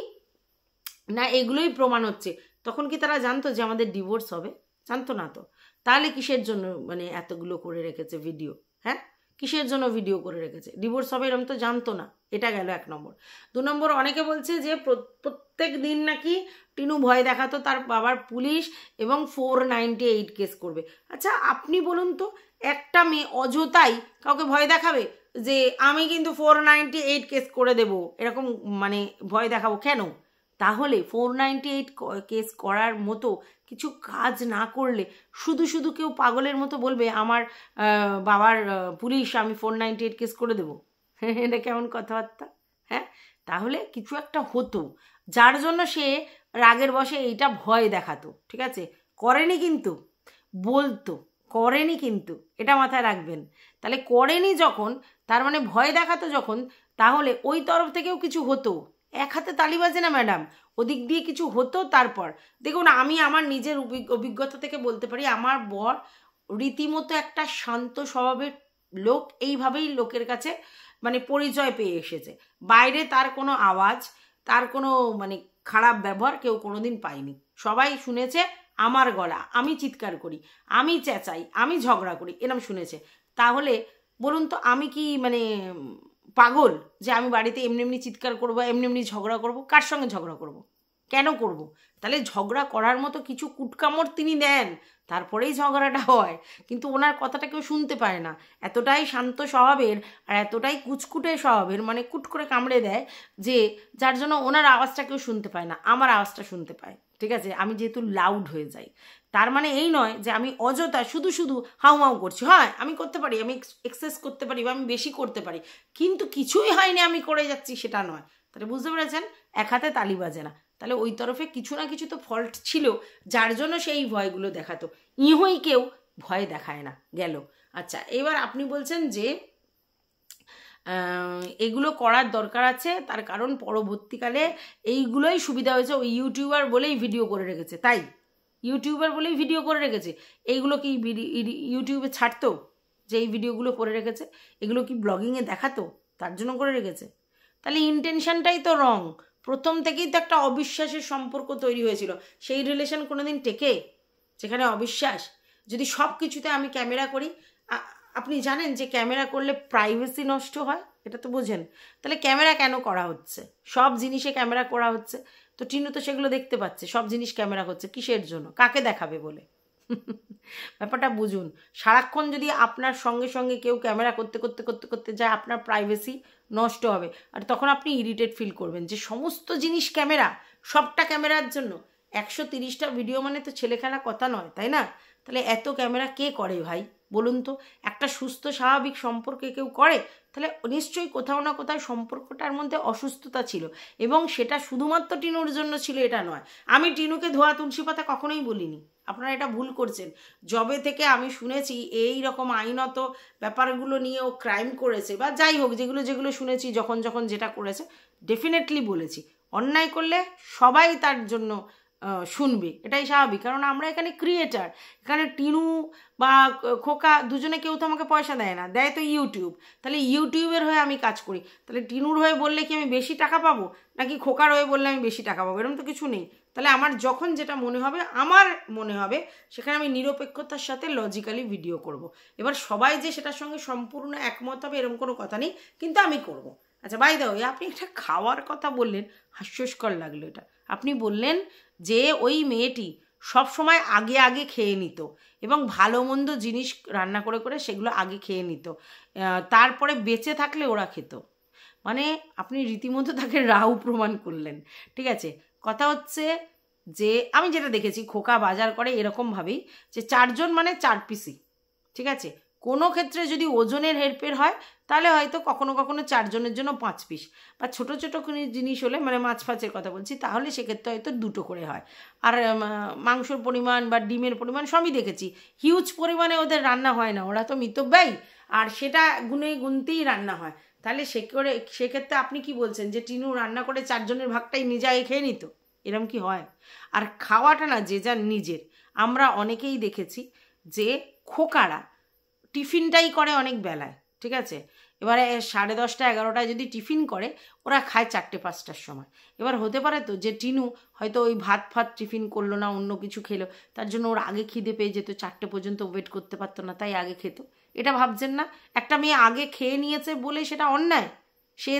না এগুলোই প্রমাণ হচ্ছে। তখন কি তারা জানতো যে আমাদের ডিভোর্স হবে? জানতো না তো। তাহলে কিসের জন্য মানে এতগুলো করে রেখেছে ভিডিও? হ্যাঁ, কিসের জন্য ভিডিও করে রেখেছে? ডিভোর্স হবে এরকম তো জানতো না, এটা গেল 1 নম্বর। 2 নম্বর, অনেকে বলছে যে প্রত্যেক দিন নাকি টিনু ভয় দেখাতো তার বাবার পুলিশ এবং 498 কেস করবে। আচ্ছা আপনি বলুন তো, একটা মেয়ে অযথাই কাউকে ভয় দেখাবে যে আমি কিন্তু 498 কেস করে দেব, এরকম মানে ভয় দেখাবো কেন? তাহলে 498 কেস করার মতো কিছু কাজ না করলে শুধু শুধু কেউ পাগলের মতো বলবে আমার বাবার পুলিশ, আমি 498 কেস করে দেবো? এটা কেমন কথাবার্তা? হ্যাঁ, তাহলে কিছু একটা হতো যার জন্য সে রাগের বশে এইটা ভয় দেখাতো, ঠিক আছে। করেনি কিন্তু, বলতো, করেনি কিন্তু, এটা মাথায় রাখবেন। তাহলে করেনি যখন, তার মানে ভয় দেখাতো যখন, তাহলে ওই তরফ থেকেও কিছু হতো। এক হাতে তালি বাজে না ম্যাডাম, ওদিক দিয়ে কিছু হতো। তারপর দেখুন, আমি আমার নিজের অভিজ্ঞতা থেকে বলতে পারি, আমার বর রীতিমতো একটা শান্ত স্বভাবের লোক, এইভাবেই লোকের কাছে মানে পরিচয় পেয়ে এসেছে। বাইরে তার কোনো আওয়াজ, তার কোনো মানে খারাপ ব্যবহার কেউ কোনোদিন পায়নি। সবাই শুনেছে আমার গলা, আমি চিৎকার করি, আমি চেঁচাই, আমি ঝগড়া করি, এরম শুনেছে। তাহলে বলুন তো আমি কি মানে পাগল যে আমি বাড়িতে এমনি এমনি চিৎকার করবো, এমনি এমনি ঝগড়া করব? কার সঙ্গে ঝগড়া করব? কেন করব? তাহলে ঝগড়া করার মতো কিছু কুটকামড় তিনি দেন, তারপরেই ঝগড়াটা হয়। কিন্তু ওনার কথাটা কেউ শুনতে পায় না, এতটাই শান্ত স্বভাবের আর এতটাই কুচকুটে স্বভাবের, মানে কুট করে কামড়ে দেয় যে যার জন্য ওনার আওয়াজটা কেউ শুনতে পায় না, আমার আওয়াজটা শুনতে পায়, ঠিক আছে। আমি যেহেতু লাউড হয়ে যাই, তার মানে এই নয় যে আমি অযথা শুধু শুধু হাউমাউ করছি। হয় আমি করতে পারি, আমি এক্সেস করতে পারি বা আমি বেশি করতে পারি, কিন্তু কিছুই হয়নি আমি করে যাচ্ছি সেটা নয়। তাহলে বুঝতে পেরেছেন, এক হাতে তালি বাজে না। তাহলে ওই তরফে কিছু না কিছু তো ফল্ট ছিল যার জন্য সেই ভয়গুলো দেখাতো। ইহই কেউ ভয় দেখায় না। গেল। আচ্ছা, এবার আপনি বলছেন যে এগুলো করার দরকার আছে, তার কারণ পরবর্তীকালে এইগুলোই সুবিধা হয়েছে, ওই ইউটিউবার বলেই ভিডিও করে রেখেছে, তাই ইউটিউবার বলেই ভিডিও করে রেখেছে। এইগুলো কি ইউটিউবে ছাড়তো যে এই ভিডিওগুলো করে রেখেছে? এগুলো কি ব্লগিংয়ে দেখাতো? তার জন্য করে রেখেছে? তাহলে ইন্টেনশনটাই তো রং। প্রথম থেকেই তো একটা অবিশ্বাসের সম্পর্ক তৈরি হয়েছিল। সেই রিলেশন কোনোদিন টেকে যেখানে অবিশ্বাস? যদি সব কিছুতে আমি ক্যামেরা করি, আপনি জানেন যে ক্যামেরা করলে প্রাইভেসি নষ্ট হয়, এটা তো বোঝেন। তাহলে ক্যামেরা কেন করা হচ্ছে? সব জিনিসে ক্যামেরা করা হচ্ছে, তো টিনু তো সেগুলো দেখতে পাচ্ছে। সব জিনিস ক্যামেরা করছে কিসের জন্য? কাকে দেখাবে বলে? ব্যাপারটা বুঝুন। সারাক্ষণ যদি আপনার সঙ্গে সঙ্গে কেউ ক্যামেরা করতে করতে করতে করতে যায়, আপনার প্রাইভেসি নষ্ট হবে, আর তখন আপনি ইরিটেট ফিল করবেন যে সমস্ত জিনিস ক্যামেরা, সবটা ক্যামেরার জন্য। 130টা ভিডিও মানে তো ছেলে খেলা কথা নয়, তাই না? তাহলে এত ক্যামেরা কে করে ভাই বলুন তো? একটা সুস্থ স্বাভাবিক সম্পর্কে কেউ করে? তাহলে নিশ্চয়ই কোথাও না কোথাও সম্পর্কটার মধ্যে অসুস্থতা ছিল, এবং সেটা শুধুমাত্র টিনুর জন্য ছিল এটা নয়। আমি টিনুকে ধোয়া তুলসী পাতা কখনোই বলিনি, আপনারা এটা ভুল করছেন। যবে থেকে আমি শুনেছি এই রকম আইনত ব্যাপারগুলো নিয়ে ও ক্রাইম করেছে, বা যাই হোক যেগুলো যেগুলো শুনেছি, যখন যখন যেটা করেছে, ডেফিনেটলি বলেছি অন্যায় করলে সবাই তার জন্য শুনবে, এটাই স্বাভাবিক। কারণ আমরা এখানে ক্রিয়েটার, এখানে টিনু বা খোকা দুজনে কেউ তো আমাকে পয়সা দেয় না, দেয় তো ইউটিউব। তাহলে ইউটিউবের হয়ে আমি কাজ করি, তাহলে টিনুর হয়ে বললে কি আমি বেশি টাকা পাবো, নাকি খোকার হয়ে বললে আমি বেশি টাকা পাবো? এরকম তো কিছু নেই। তাহলে আমার যখন যেটা মনে হবে, আমার মনে হবে, সেখানে আমি নিরপেক্ষতার সাথে লজিক্যালি ভিডিও করব। এবার সবাই যে সেটার সঙ্গে সম্পূর্ণ একমত হবে এরকম কোনো কথা নেই, কিন্তু আমি করব। আচ্ছা, বাই দ্য ওয়ে, আপনি একটা খাওয়ার কথা বললেন, হাস্যস্কর লাগলো এটা। আপনি বললেন যে ওই মেয়েটি সব সময় আগে আগে খেয়ে নিত, এবং ভালো মন্দ জিনিস রান্না করে করে সেগুলো আগে খেয়ে নিত, তারপরে বেঁচে থাকলে ওরা খেত। মানে আপনি রীতিমতো তাকে রাহু প্রমাণ করলেন। ঠিক আছে, কথা হচ্ছে যে আমি যেটা দেখেছি, খোকা বাজার করে এরকমভাবেই যে 4 জন মানে 4 পিসি। ঠিক আছে, কোনো ক্ষেত্রে যদি ওজনের হেরফের হয় তাহলে হয়তো কখনো কখনো 4 জনের জন্য 5 পিস, বা ছোটো ছোটো কোনো জিনিস হলে, মানে মাছ ফাছের কথা বলছি, তাহলে সেক্ষেত্রে হয়তো 2টো করে হয়। আর মাংসর পরিমাণ বা ডিমের পরিমাণ সবই দেখেছি, হিউজ পরিমাণে ওদের রান্না হয় না, ওরা তো মিতব্যয়ী, আর সেটা গুনে গুনতেই রান্না হয়। তাহলে সেক্ষেত্রে আপনি কি বলছেন যে টিনু রান্না করে 4 জনের ভাগটাই নিজে আগে খেয়ে নিত? এরম কি হয়? আর খাওয়াটা না যে যার নিজের। আমরা অনেকেই দেখেছি যে খোকারা টিফিনটাই করে অনেক বেলায়, ঠিক আছে, এবারে 10:30 11টায় যদি টিফিন করে, ওরা খায় 4টে 5টার সময়। এবার হতে পারে তো যে টিনু হয়তো ওই ভাত ফাত টিফিন করলো না, অন্য কিছু খেলো, তার জন্য ওর আগে খিদে পেয়ে যেত, 4টে পর্যন্ত ওয়েট করতে পারতো না, তাই আগে খেত। এটা ভাবছেন না একটা মেয়ে আগে খেয়ে নিয়েছে বলে সেটা অন্যায়? সে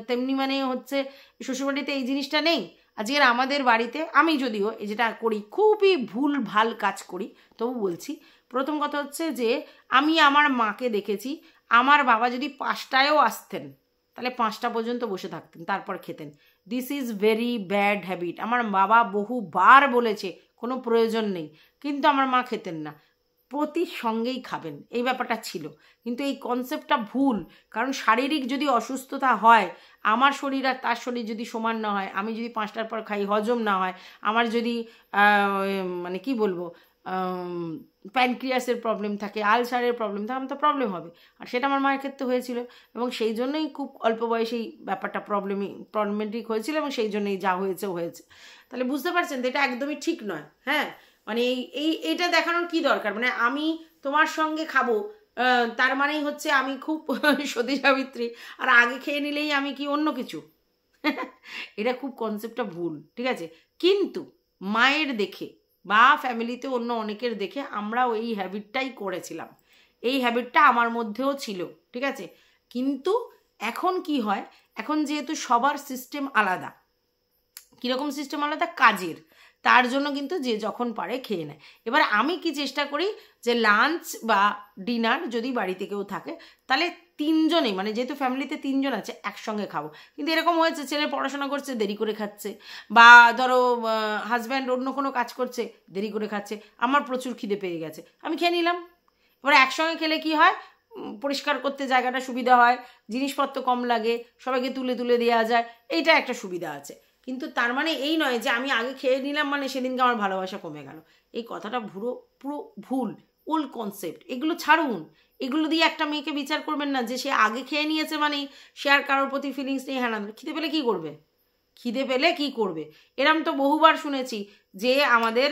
তেমনি মানে হচ্ছে শ্বশুরবাড়িতে এই জিনিসটা নেই। আজকের আমাদের বাড়িতে আমি যদিও এই যেটা করি, খুবই ভুল ভাল কাজ করি, তবু বলছি। প্রথম কথা হচ্ছে যে আমি আমার মাকে দেখেছি, আমার বাবা যদি 5টায়ও আসতেন তাহলে 5টা পর্যন্ত বসে থাকতেন, তারপর খেতেন। This is very bad habit. আমার বাবা বহুবার বলেছে কোনো প্রয়োজন নেই, কিন্তু আমার মা খেতেন না। প্রতি সঙ্গেই খাবেন, এই ব্যাপারটা ছিল। কিন্তু এই কনসেপ্টটা ভুল, কারণ শারীরিক যদি অসুস্থতা হয়, আমার শরীর আর তার শরীর যদি সমান না হয়, আমি যদি 5টার পর খাই, হজম না হয়, আমার যদি মানে কি বলবো, প্যানক্রিয়াসের প্রবলেম থাকে, আলসারের প্রবলেম থাকে, আমার তো প্রবলেম হবে। আর সেটা আমার মায়ের ক্ষেত্রে হয়েছিল, এবং সেই জন্যই খুব অল্প বয়সেই ব্যাপারটা প্রবলেমেটিক হয়েছিল, এবং সেই জন্যই যা হয়েছে হয়েছে। তাহলে বুঝতে পারছেন তো এটা একদমই ঠিক নয়। হ্যাঁ, মানে এইটা দেখানোর কি দরকার? মানে আমি তোমার সঙ্গে খাবো, তার মানেই হচ্ছে আমি খুব সতী সাবিত্রী, আর আগে খেয়ে নিলেই আমি কি অন্য কিছু? এটা খুব কনসেপ্টটা ভুল, ঠিক আছে। কিন্তু মায়ের দেখে বা ফ্যামিলিতে অন্য অনেকের দেখে আমরাও এই হ্যাবিটটাই করেছিলাম, এই হ্যাবিটটা আমার মধ্যেও ছিল, ঠিক আছে। কিন্তু এখন কি হয়, এখন যেহেতু সবার সিস্টেম আলাদা, কীরকম সিস্টেম আলাদা, কাজের, তার জন্য কিন্তু যে যখন পারে খেয়ে নেয়। এবার আমি কি চেষ্টা করি যে লাঞ্চ বা ডিনার যদি বাড়িতে কেউ থাকে, তাহলে 3 জনেই, মানে যেহেতু ফ্যামিলিতে 3 জন আছে, একসঙ্গে খাবো। কিন্তু এরকম হয়েছে ছেলে পড়াশোনা করছে, দেরি করে খাচ্ছে, বা ধরো হাজব্যান্ড অন্য কোনো কাজ করছে, দেরি করে খাচ্ছে, আমার প্রচুর খিদে পেয়ে গেছে, আমি খেয়ে নিলাম। এবার একসঙ্গে খেলে কি হয়, পরিষ্কার করতে জায়গাটা সুবিধা হয়, জিনিসপত্র কম লাগে, সবাইকে তুলে তুলে দেওয়া যায়, এইটা একটা সুবিধা আছে। কিন্তু তার মানে এই নয় যে আমি আগে খেয়ে নিলাম মানে সেদিনকে আমার ভালোবাসা কমে গেল। এই কথাটা পুরো ভুল, ওল্ড কনসেপ্ট, এগুলো ছাড়ুন। এগুলো দিয়ে একটা মেয়েকে বিচার করবেন না যে সে আগে খেয়ে নিয়েছে মানেই সে আর কারোর প্রতি ফিলিংস নেই। হ্যাঁ, খিদে পেলে কী করবে, খিদে পেলে কি করবে? এরম তো বহুবার শুনেছি যে আমাদের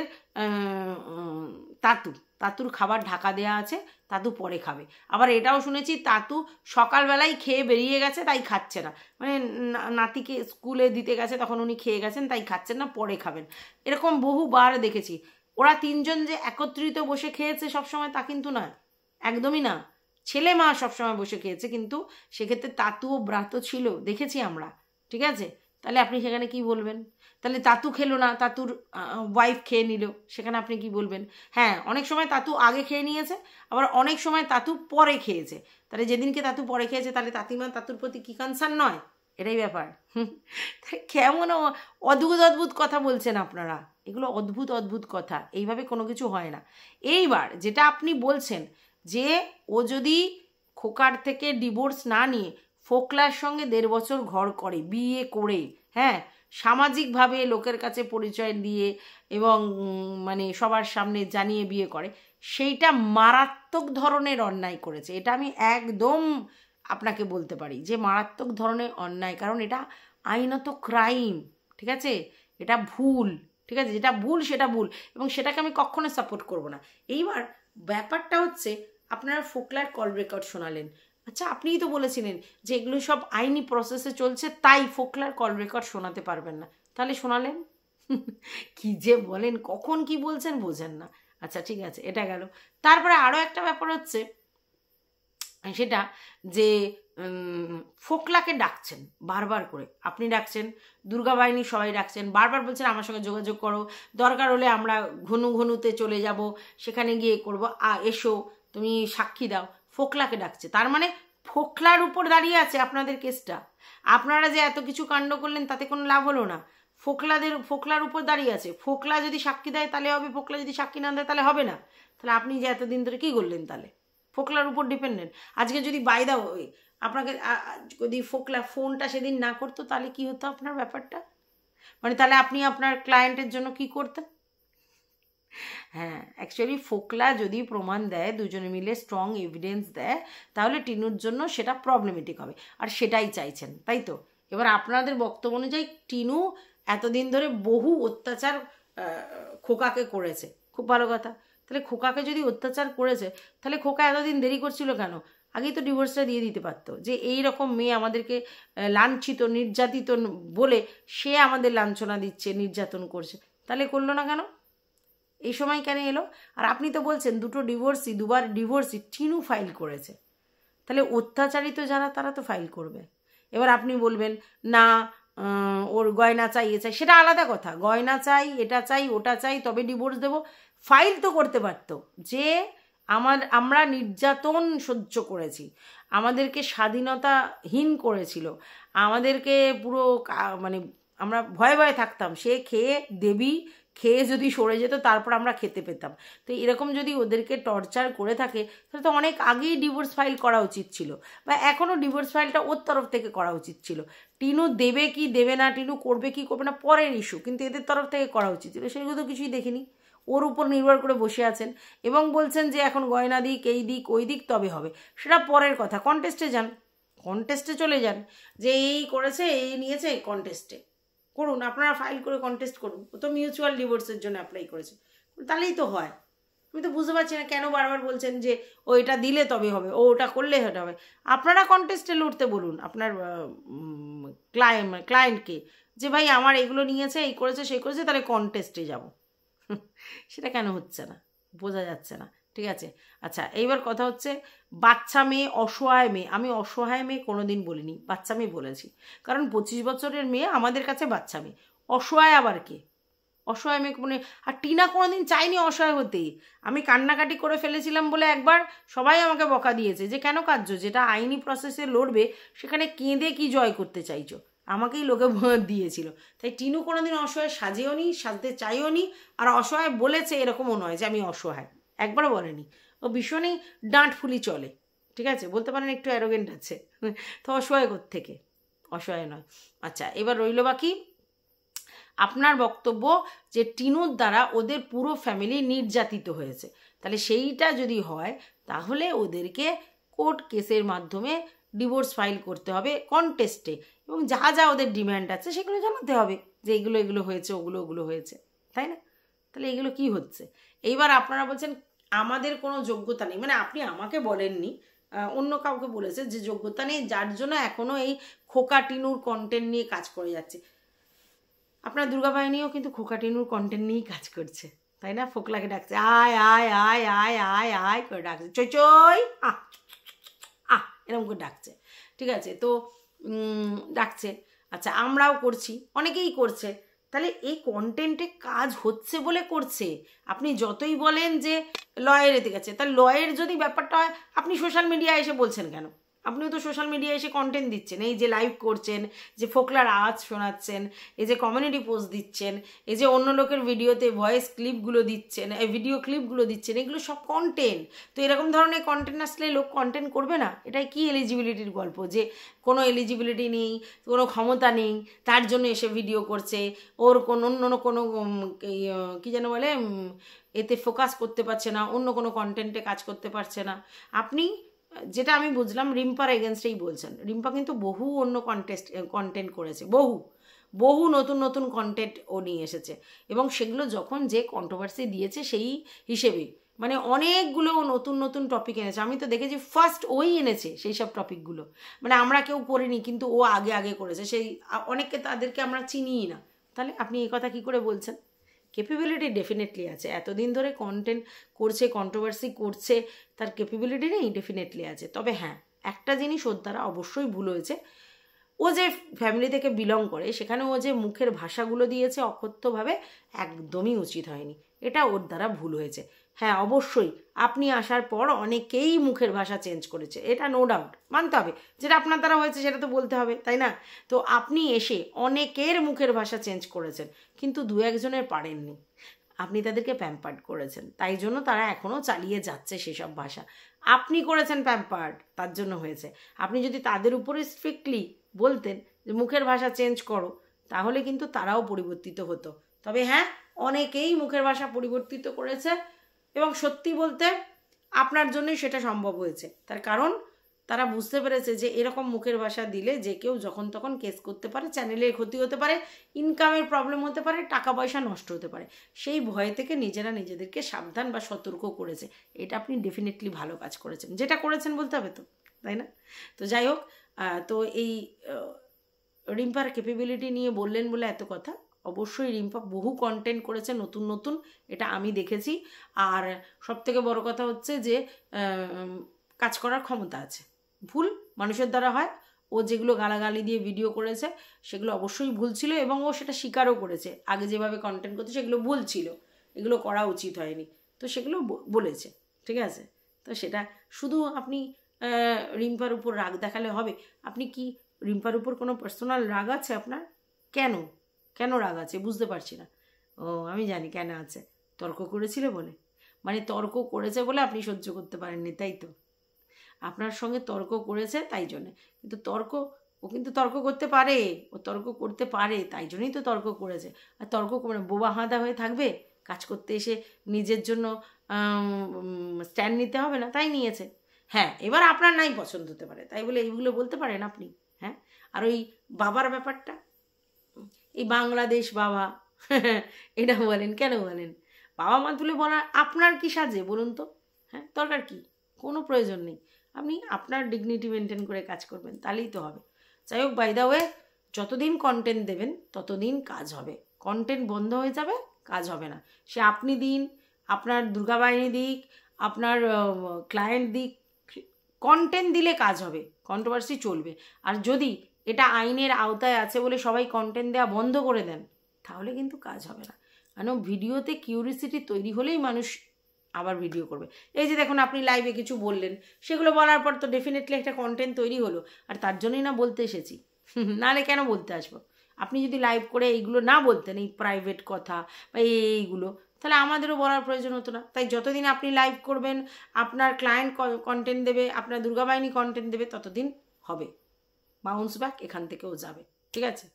তাতুর খাবার ঢাকা দেয়া আছে, তাতু পরে খাবে। আবার এটাও শুনেছি তাতু সকালবেলায় খেয়ে বেরিয়ে গেছে তাই খাচ্ছে না, মানে নাতিকে স্কুলে দিতে গেছে তখন উনি খেয়ে গেছেন তাই খাচ্ছেন না, পরে খাবেন। এরকম বহুবার দেখেছি। ওরা তিনজন যে একত্রিত বসে খেয়েছে সবসময় তা কিন্তু নয়, একদমই না। ছেলে মা সবসময় বসে খেয়েছে, কিন্তু সেক্ষেত্রে তাতুও ব্রাত ছিল, দেখেছি আমরা। ঠিক আছে, তাহলে আপনি সেখানে কি বলবেন? তাহলে তাতু খেলো না, তাতুর ওয়াইফ খেয়ে নিল, সেখানে আপনি কি বলবেন? হ্যাঁ, অনেক সময় তাতু আগে খেয়ে নিয়েছে, আবার অনেক সময় তাতু পরে খেয়েছে। তাহলে যেদিনকে তাতু পরে খেয়েছে তাহলে তাতিমা তাতুর প্রতি কি কনসার্ন নয়? এটাই ব্যাপার। কেমন অদ্ভুত অদ্ভুত কথা বলছেন আপনারা, এগুলো অদ্ভুত অদ্ভুত কথা, এইভাবে কোনো কিছু হয় না। এইবার যেটা আপনি বলছেন যে ও যদি খোকার থেকে ডিভোর্স না নিয়ে ফোকলার সঙ্গে 1.5 বছর ঘর করে, বিয়ে করে, হ্যাঁ, সামাজিকভাবে লোকের কাছে পরিচয় দিয়ে এবং মানে সবার সামনে জানিয়ে বিয়ে করে, সেইটা মারাত্মক ধরনের অন্যায় করেছে। এটা আমি একদম আপনাকে বলতে পারি যে মারাত্মক ধরনের অন্যায়, কারণ এটা আইনত ক্রাইম। ঠিক আছে, এটা ভুল। ঠিক আছে, যেটা ভুল সেটা ভুল, এবং সেটাকে আমি কখনো সাপোর্ট করব না। এইবার ব্যাপারটা হচ্ছে আপনারা ফোকলার কল রেকর্ড শোনালেন, আচ্ছা আপনিই তো বলেছিলেন যে এগুলো সব আইনি প্রসেসে চলছে তাই ফোকলার কল রেকর্ড শোনাতে পারবেন না, তাহলে শোনালেন? কি যে বলেন, কখন কি বলছেন বোঝেন না। আচ্ছা ঠিক আছে, এটা গেল। তারপরে আরও একটা ব্যাপার হচ্ছে সেটা যে ফোকলাকে ডাকছেন বারবার করে, আপনি ডাকছেন, দুর্গা বাহিনী সবাই ডাকছেন, বারবার বলছেন আমার সঙ্গে যোগাযোগ করো, দরকার হলে আমরা ঘনুতে চলে যাব, সেখানে গিয়ে করবো, এসো তুমি সাক্ষী দাও। ফোকলাকে ডাকছে, তার মানে ফোকলার উপর দাঁড়িয়ে আছে আপনাদের কেসটা। আপনারা যে এত কিছু কাণ্ড করলেন তাতে কোনো লাভ হলো না, ফোকলার উপর দাঁড়িয়ে আছে। ফোকলা যদি সাক্ষী দেয় তাহলে হবে, ফোকলা যদি সাক্ষী না দেয় তাহলে হবে না। তাহলে আপনি যে এতদিন ধরে কী করলেন? তাহলে ফোকলার উপর ডিপেন্ডেন্ট। আজকে যদি বাই দাও আপনাকে যদি ফোকলা ফোনটা সেদিন না করতো তাহলে কি হতো আপনার ব্যাপারটা? মানে তাহলে আপনি আপনার ক্লায়েন্টের জন্য কি করতেন? হ্যাঁ, অ্যাকচুয়ালি ফোকলা যদি প্রমাণ দেয়, দুজনে মিলে স্ট্রং এভিডেন্স দেয়, তাহলে টিনুর জন্য সেটা প্রবলেমেটিক হবে, আর সেটাই চাইছেন, তাই তো? এবার আপনাদের বক্তব্য অনুযায়ী টিনু এতদিন ধরে বহু অত্যাচার খোকাকে করেছে, খুব ভালো কথা। তাহলে খোকাকে যদি অত্যাচার করেছে তাহলে খোকা এতদিন দেরি করছিল কেন? আগেই তো ডিভোর্সটা দিয়ে দিতে পারতো, যে এই রকম মেয়ে আমাদেরকে লাঞ্ছিত নির্যাতিত বলে সে আমাদের লাঞ্ছনা দিচ্ছে, নির্যাতন করছে, তাহলে করলো না কেন? এই সময় কেন এলো? আর আপনি তো বলছেন দুবার ডিভোর্সই টিনু ফাইল করেছে, তাহলে অত্যাচারিত যারা তারা তো ফাইল করবে। এবার আপনি বলবেন না ওর গয়না চাই, এ চাই, সেটা আলাদা কথা, গয়না চাই, এটা চাই, ওটা চাই, তবে ডিভোর্স দেবো। ফাইল তো করতে পারতো যে আমরা নির্যাতন সহ্য করেছি, আমাদেরকে স্বাধীনতাহীন করেছিল, আমাদেরকে পুরো মানে আমরা ভয়ে ভয়ে থাকতাম, সে খেয়ে দেবী খেয়ে যদি সরে যেত তারপর আমরা খেতে পেতাম। তো এরকম যদি ওদেরকে টর্চার করে থাকে তাহলে তো অনেক আগেই ডিভোর্স ফাইল করা উচিত ছিল, বা এখনও ডিভোর্স ফাইলটা ওর তরফ থেকে করা উচিত ছিল। টিনু দেবে কি দেবে না, টিনু করবে কি করবে না পরের ইস্যু, কিন্তু এদের তরফ থেকে করা উচিত ছিল, সেগুলো তো কিছুই দেখিনি। ওর উপর নির্ভর করে বসে আছেন এবং বলছেন যে এখন গয়না দিক, এই দিক, ওই দিক, তবে হবে। সেটা পরের কথা, কন্টেস্টে যান, কন্টেস্টে চলে যান, যে এই করেছে, এই নিয়েছে, কন্টেস্টে করুন, আপনারা ফাইল করে কন্টেস্ট করুন। ও তো মিউচুয়াল ডিভোর্সের জন্য অ্যাপ্লাই করেছে, তাহলেই তো হয়। আমি তো বুঝতে পারছি না কেন বারবার বলছেন যে ও এটা দিলে তবে হবে, ও ওটা করলে সেটা হবে। আপনারা কন্টেস্টে লড়তে বলুন আপনার ক্লায়েন্টকে, যে ভাই আমার এগুলো নিয়েছে, এই করেছে, সেই করেছে, তাহলে কন্টেস্টে যাব। সেটা কেন হচ্ছে না বোঝা যাচ্ছে না। ঠিক আছে, আচ্ছা এইবার কথা হচ্ছে বাচ্চা মেয়ে, অসহায় মেয়ে। আমি অসহায় মেয়ে কোনো দিন বলিনি, বাচ্চা মেয়ে বলেছি, কারণ 25 বছরের মেয়ে আমাদের কাছে বাচ্চা মেয়ে। অসহায় আবার কে? অসহায় মেয়ে মানে, আর টিনা কোনোদিন চাইনি অসহায় হতেই। আমি কান্নাকাটি করে ফেলেছিলাম বলে একবার সবাই আমাকে বকা দিয়েছে যে কেন কাঁদছো, যেটা আইনি প্রসেসে লড়বে সেখানে কেঁদে কি জয় করতে চাইছো, আমাকেই লোকে দিয়েছিল। তাই টিনু কোনোদিন অসহায় সাজেও নি, সাজতে চাইও নি, আর অসহায় বলেছে এরকমও নয় যে আমি অসহায়, একবারও বলেনি। ও ভীষণই ডাঁট ফুলি চলে, ঠিক আছে, বলতে পারেন একটু অ্যারোগেন্ট আছে, তো অসহায় থেকে অসহায় নয়। আচ্ছা এবার রইল বাকি আপনার বক্তব্য যে টিনুর দ্বারা ওদের পুরো ফ্যামিলি নির্যাতিত হয়েছে। তাহলে সেইটা যদি হয় তাহলে ওদেরকে কোর্ট কেসের মাধ্যমে ডিভোর্স ফাইল করতে হবে কন্টেস্টে, এবং যা যা ওদের ডিম্যান্ড আছে সেগুলো জানাতে হবে যে এগুলো এগুলো হয়েছে, ওগুলো হয়েছে, তাই না? তাহলে এগুলো কি হচ্ছে? এইবার আপনারা বলছেন আমাদের কোনো যোগ্যতা নেই, মানে আপনি আমাকে বলেননি, অন্য কাউকে বলেছে যে যোগ্যতা নেই, যার জন্য এখনও এই খোকা টিনুর কন্টেন্ট নিয়ে কাজ করে যাচ্ছে। আপনার দুর্গা বাহিনীও কিন্তু খোকা টিনুর কন্টেন্ট নিয়েই কাজ করছে, তাই না? ফোকলাকে ডাকছে আয় আয় আয় আয় আয় আয় করে ডাকছে, চই চই এরকম করে ডাকছে, ঠিক আছে? তো ডাকছে, আচ্ছা আমরাও করছি, অনেকেই করছে। তাহলে এই কন্টেন্টে কাজ হচ্ছে বলে করছে। আপনি যতই বলেন যে লয়ের এতে গেছে, তাহলে লয়ের যদি ব্যাপারটা হয় আপনি সোশ্যাল মিডিয়ায় এসে বলছেন কেন? আপনিও তো সোশ্যাল মিডিয়ায় এসে কন্টেন্ট দিচ্ছেন, এই যে লাইভ করছেন, যে ফোকলার আওয়াজ শোনাচ্ছেন, এই যে কমিউনিটি পোস্ট দিচ্ছেন, এই যে অন্য লোকের ভিডিওতে ভয়েস ক্লিপগুলো দিচ্ছেন, এই ভিডিও ক্লিপগুলো দিচ্ছেন, এগুলো সব কন্টেন্ট। তো এরকম ধরনের কন্টেন্ট আসলে লোক কন্টেন্ট করবে না? এটাই কি এলিজিবিলিটির গল্প, যে কোনো এলিজিবিলিটি নেই, কোনো ক্ষমতা নেই, তার জন্য এসে ভিডিও করছে, ওর অন্য কোনো কী যেন বলে এতে ফোকাস করতে পারছে না, অন্য কোনো কন্টেন্টে কাজ করতে পারছে না। আপনি যেটা আমি বুঝলাম রিম্পার এগেনস্টেই বলছেন। রিম্পা কিন্তু বহু অন্য কন্টেন্ট করেছে, বহু নতুন কন্টেন্ট ও নিয়ে এসেছে, এবং সেগুলো যখন যে কন্ট্রোভার্সি দিয়েছে সেই হিসেবে মানে অনেকগুলো নতুন টপিক এনেছে। আমি তো দেখেছি ফার্স্ট ওই এনেছে সেই সব টপিকগুলো, মানে আমরা কেউ করিনি, কিন্তু ও আগে করেছে। সেই অনেককে তাদেরকে আমরা চিনিই না। তাহলে আপনি এই কথা কী করে বলছেন? ক্যাপেবিলিটি ডেফিনেটলি আছে, এতদিন ধরে কন্টেন্ট করছে, কন্ট্রোভার্সি করছে, তার ক্যাপেবিলিটি নেই? ডেফিনেটলি আছে। তবে হ্যাঁ, একটা জিনিস ওর দ্বারা অবশ্যই ভুল হয়েছে, ও যে ফ্যামিলি থেকে বিলং করে সেখানে ও যে মুখের ভাষাগুলো দিয়েছে অকথ্যভাবে, একদমই উচিত হয়নি, এটা ওর দ্বারা ভুল হয়েছে। হ্যাঁ অবশ্যই আপনি আসার পর অনেকেই মুখের ভাষা চেঞ্জ করেছে, এটা নো ডাউট মানতে হবে, যেটা আপনার দ্বারা হয়েছে সেটা তো বলতে হবে, তাই না? তো আপনি এসে অনেকের মুখের ভাষা চেঞ্জ করেছেন, কিন্তু দু একজনের পারেননি, আপনি তাদেরকে প্যাম্পার্ড করেছেন, তাই জন্য তারা এখনও চালিয়ে যাচ্ছে সেসব ভাষা। আপনি করেছেন প্যাম্পার্ড, তার জন্য হয়েছে। আপনি যদি তাদের উপরে স্ট্রিক্টলি বলতেন যে মুখের ভাষা চেঞ্জ করো, তাহলে কিন্তু তারাও পরিবর্তিত হতো। তবে হ্যাঁ, অনেকেই মুখের ভাষা পরিবর্তিত করেছে, এবং সত্যি বলতে আপনার জন্যই সেটা সম্ভব হয়েছে। তার কারণ তারা বুঝতে পেরেছে যে এরকম মুখের ভাষা দিলে যে কেউ যখন তখন কেস করতে পারে, চ্যানেলের ক্ষতি হতে পারে, ইনকামের প্রবলেম হতে পারে, টাকা পয়সা নষ্ট হতে পারে। সেই ভয় থেকে নিজেরা নিজেদেরকে সাবধান বা সতর্ক করেছে। এটা আপনি ডেফিনেটলি ভালো কাজ করেছেন, যেটা করেছেন বলতে হবে তো, তাই না? তো যাই হোক, তো এই রিম্পার ক্যাপেবিলিটি নিয়ে বললেন বলে এত কথা। অবশ্যই রিম্পা বহু কন্টেন্ট করেছে নতুন, এটা আমি দেখেছি। আর সবথেকে বড় কথা হচ্ছে যে কাজ করার ক্ষমতা আছে। ভুল মানুষের দ্বারা হয়, ও যেগুলো গালাগালি দিয়ে ভিডিও করেছে সেগুলো অবশ্যই ভুল ছিল, এবং ও সেটা স্বীকারও করেছে। আগে যেভাবে কন্টেন্ট করছে সেগুলো ভুল ছিল, এগুলো করা উচিত হয়নি, তো সেগুলো বলেছে, ঠিক আছে? তো সেটা শুধু আপনি রিম্পার উপর রাগ দেখালে হবে? আপনি কি রিম্পার উপর কোনো পার্সোনাল রাগ আছে আপনার? কেন রাগ আছে বুঝতে পারছি না। ও আমি জানি কেন আছে, তর্ক করেছিল বলে। মানে তর্ক করেছে বলে আপনি সহ্য করতে পারেননি, তাই তো? আপনার সঙ্গে তর্ক করেছে তাই জন্যে, কিন্তু ও কিন্তু তর্ক করতে পারে, তাই জন্যই তো তর্ক করেছে। আর তর্ক করে বোবা হাঁদা হয়ে থাকবে? কাজ করতে এসে নিজের জন্য স্ট্যান্ড নিতে হবে না, তাই নিয়েছে। হ্যাঁ, এবার আপনার নাই পছন্দ হতে পারে, তাই বলে এইগুলো বলতে পারেন আপনি? হ্যাঁ, আর ওই বাবার ব্যাপারটা, এই বাংলাদেশ বাবা এটা বলেন, কেন বলেন? বাবা মা তুলে বলা আপনার কি সাজে বলুন তো? হ্যাঁ, দরকার কি? কোনো প্রয়োজন নেই। আপনি আপনার ডিগনিটি মেনটেন করে কাজ করবেন, তাহলেই তো হবে। যাই হোক, বাই দ্য ওয়ে, যতদিন কন্টেন্ট দেবেন ততদিন কাজ হবে। কন্টেন্ট বন্ধ হয়ে যাবে, কাজ হবে না। সে আপনি দিন, আপনার দুর্গাবাহিনী দিক, আপনার ক্লায়েন্ট দিক, কন্টেন্ট দিলে কাজ হবে, কন্ট্রোভার্সি চলবে। আর যদি এটা আইনের আওতায় আছে বলে সবাই কন্টেন্ট দেওয়া বন্ধ করে দেন, তাহলে কিন্তু কাজ হবে না। কারণ ভিডিওতে কিউরিসিটি তৈরি হলেই মানুষ আবার ভিডিও করবে। এই যে দেখুন, আপনি লাইভে কিছু বললেন, সেগুলো বলার পর তো ডেফিনেটলি একটা কন্টেন্ট তৈরি হলো, আর তার জন্যই না বলতে এসেছি, নাহলে কেন বলতে আসবো? আপনি যদি লাইভ করে এইগুলো না বলতেন, এই প্রাইভেট কথা বা এইগুলো, তাহলে আমাদেরও বলার প্রয়োজন হতো না। তাই যতদিন আপনি লাইভ করবেন, আপনার ক্লায়েন্ট কন্টেন্ট দেবে, আপনার দুর্গাবাহিনী কন্টেন্ট দেবে, ততদিন হবে, বাউন্স ব্যাক এখান থেকেও যাবে, ঠিক আছে?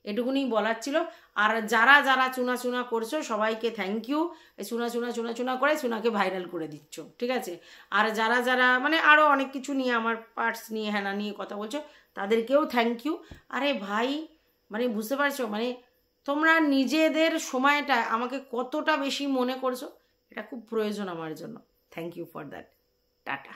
এটুকুনি বলার ছিল। আর যারা যারা চুনা করছো সবাইকে থ্যাংক ইউ, চুনা করে চুনাকে ভাইরাল করে দিচ্ছ, ঠিক আছে। আর যারা যারা মানে আরও অনেক কিছু নিয়ে আমার পার্টস নিয়ে হ্যানা নিয়ে কথা বলছো তাদেরকেও থ্যাংক ইউ। আরে ভাই মানে বুঝতে পারছো মানে তোমরা নিজেদের সময়টা আমাকে কতটা বেশি মনে করছো, এটা খুব প্রয়োজন আমার জন্য। Thank you for that. Tata.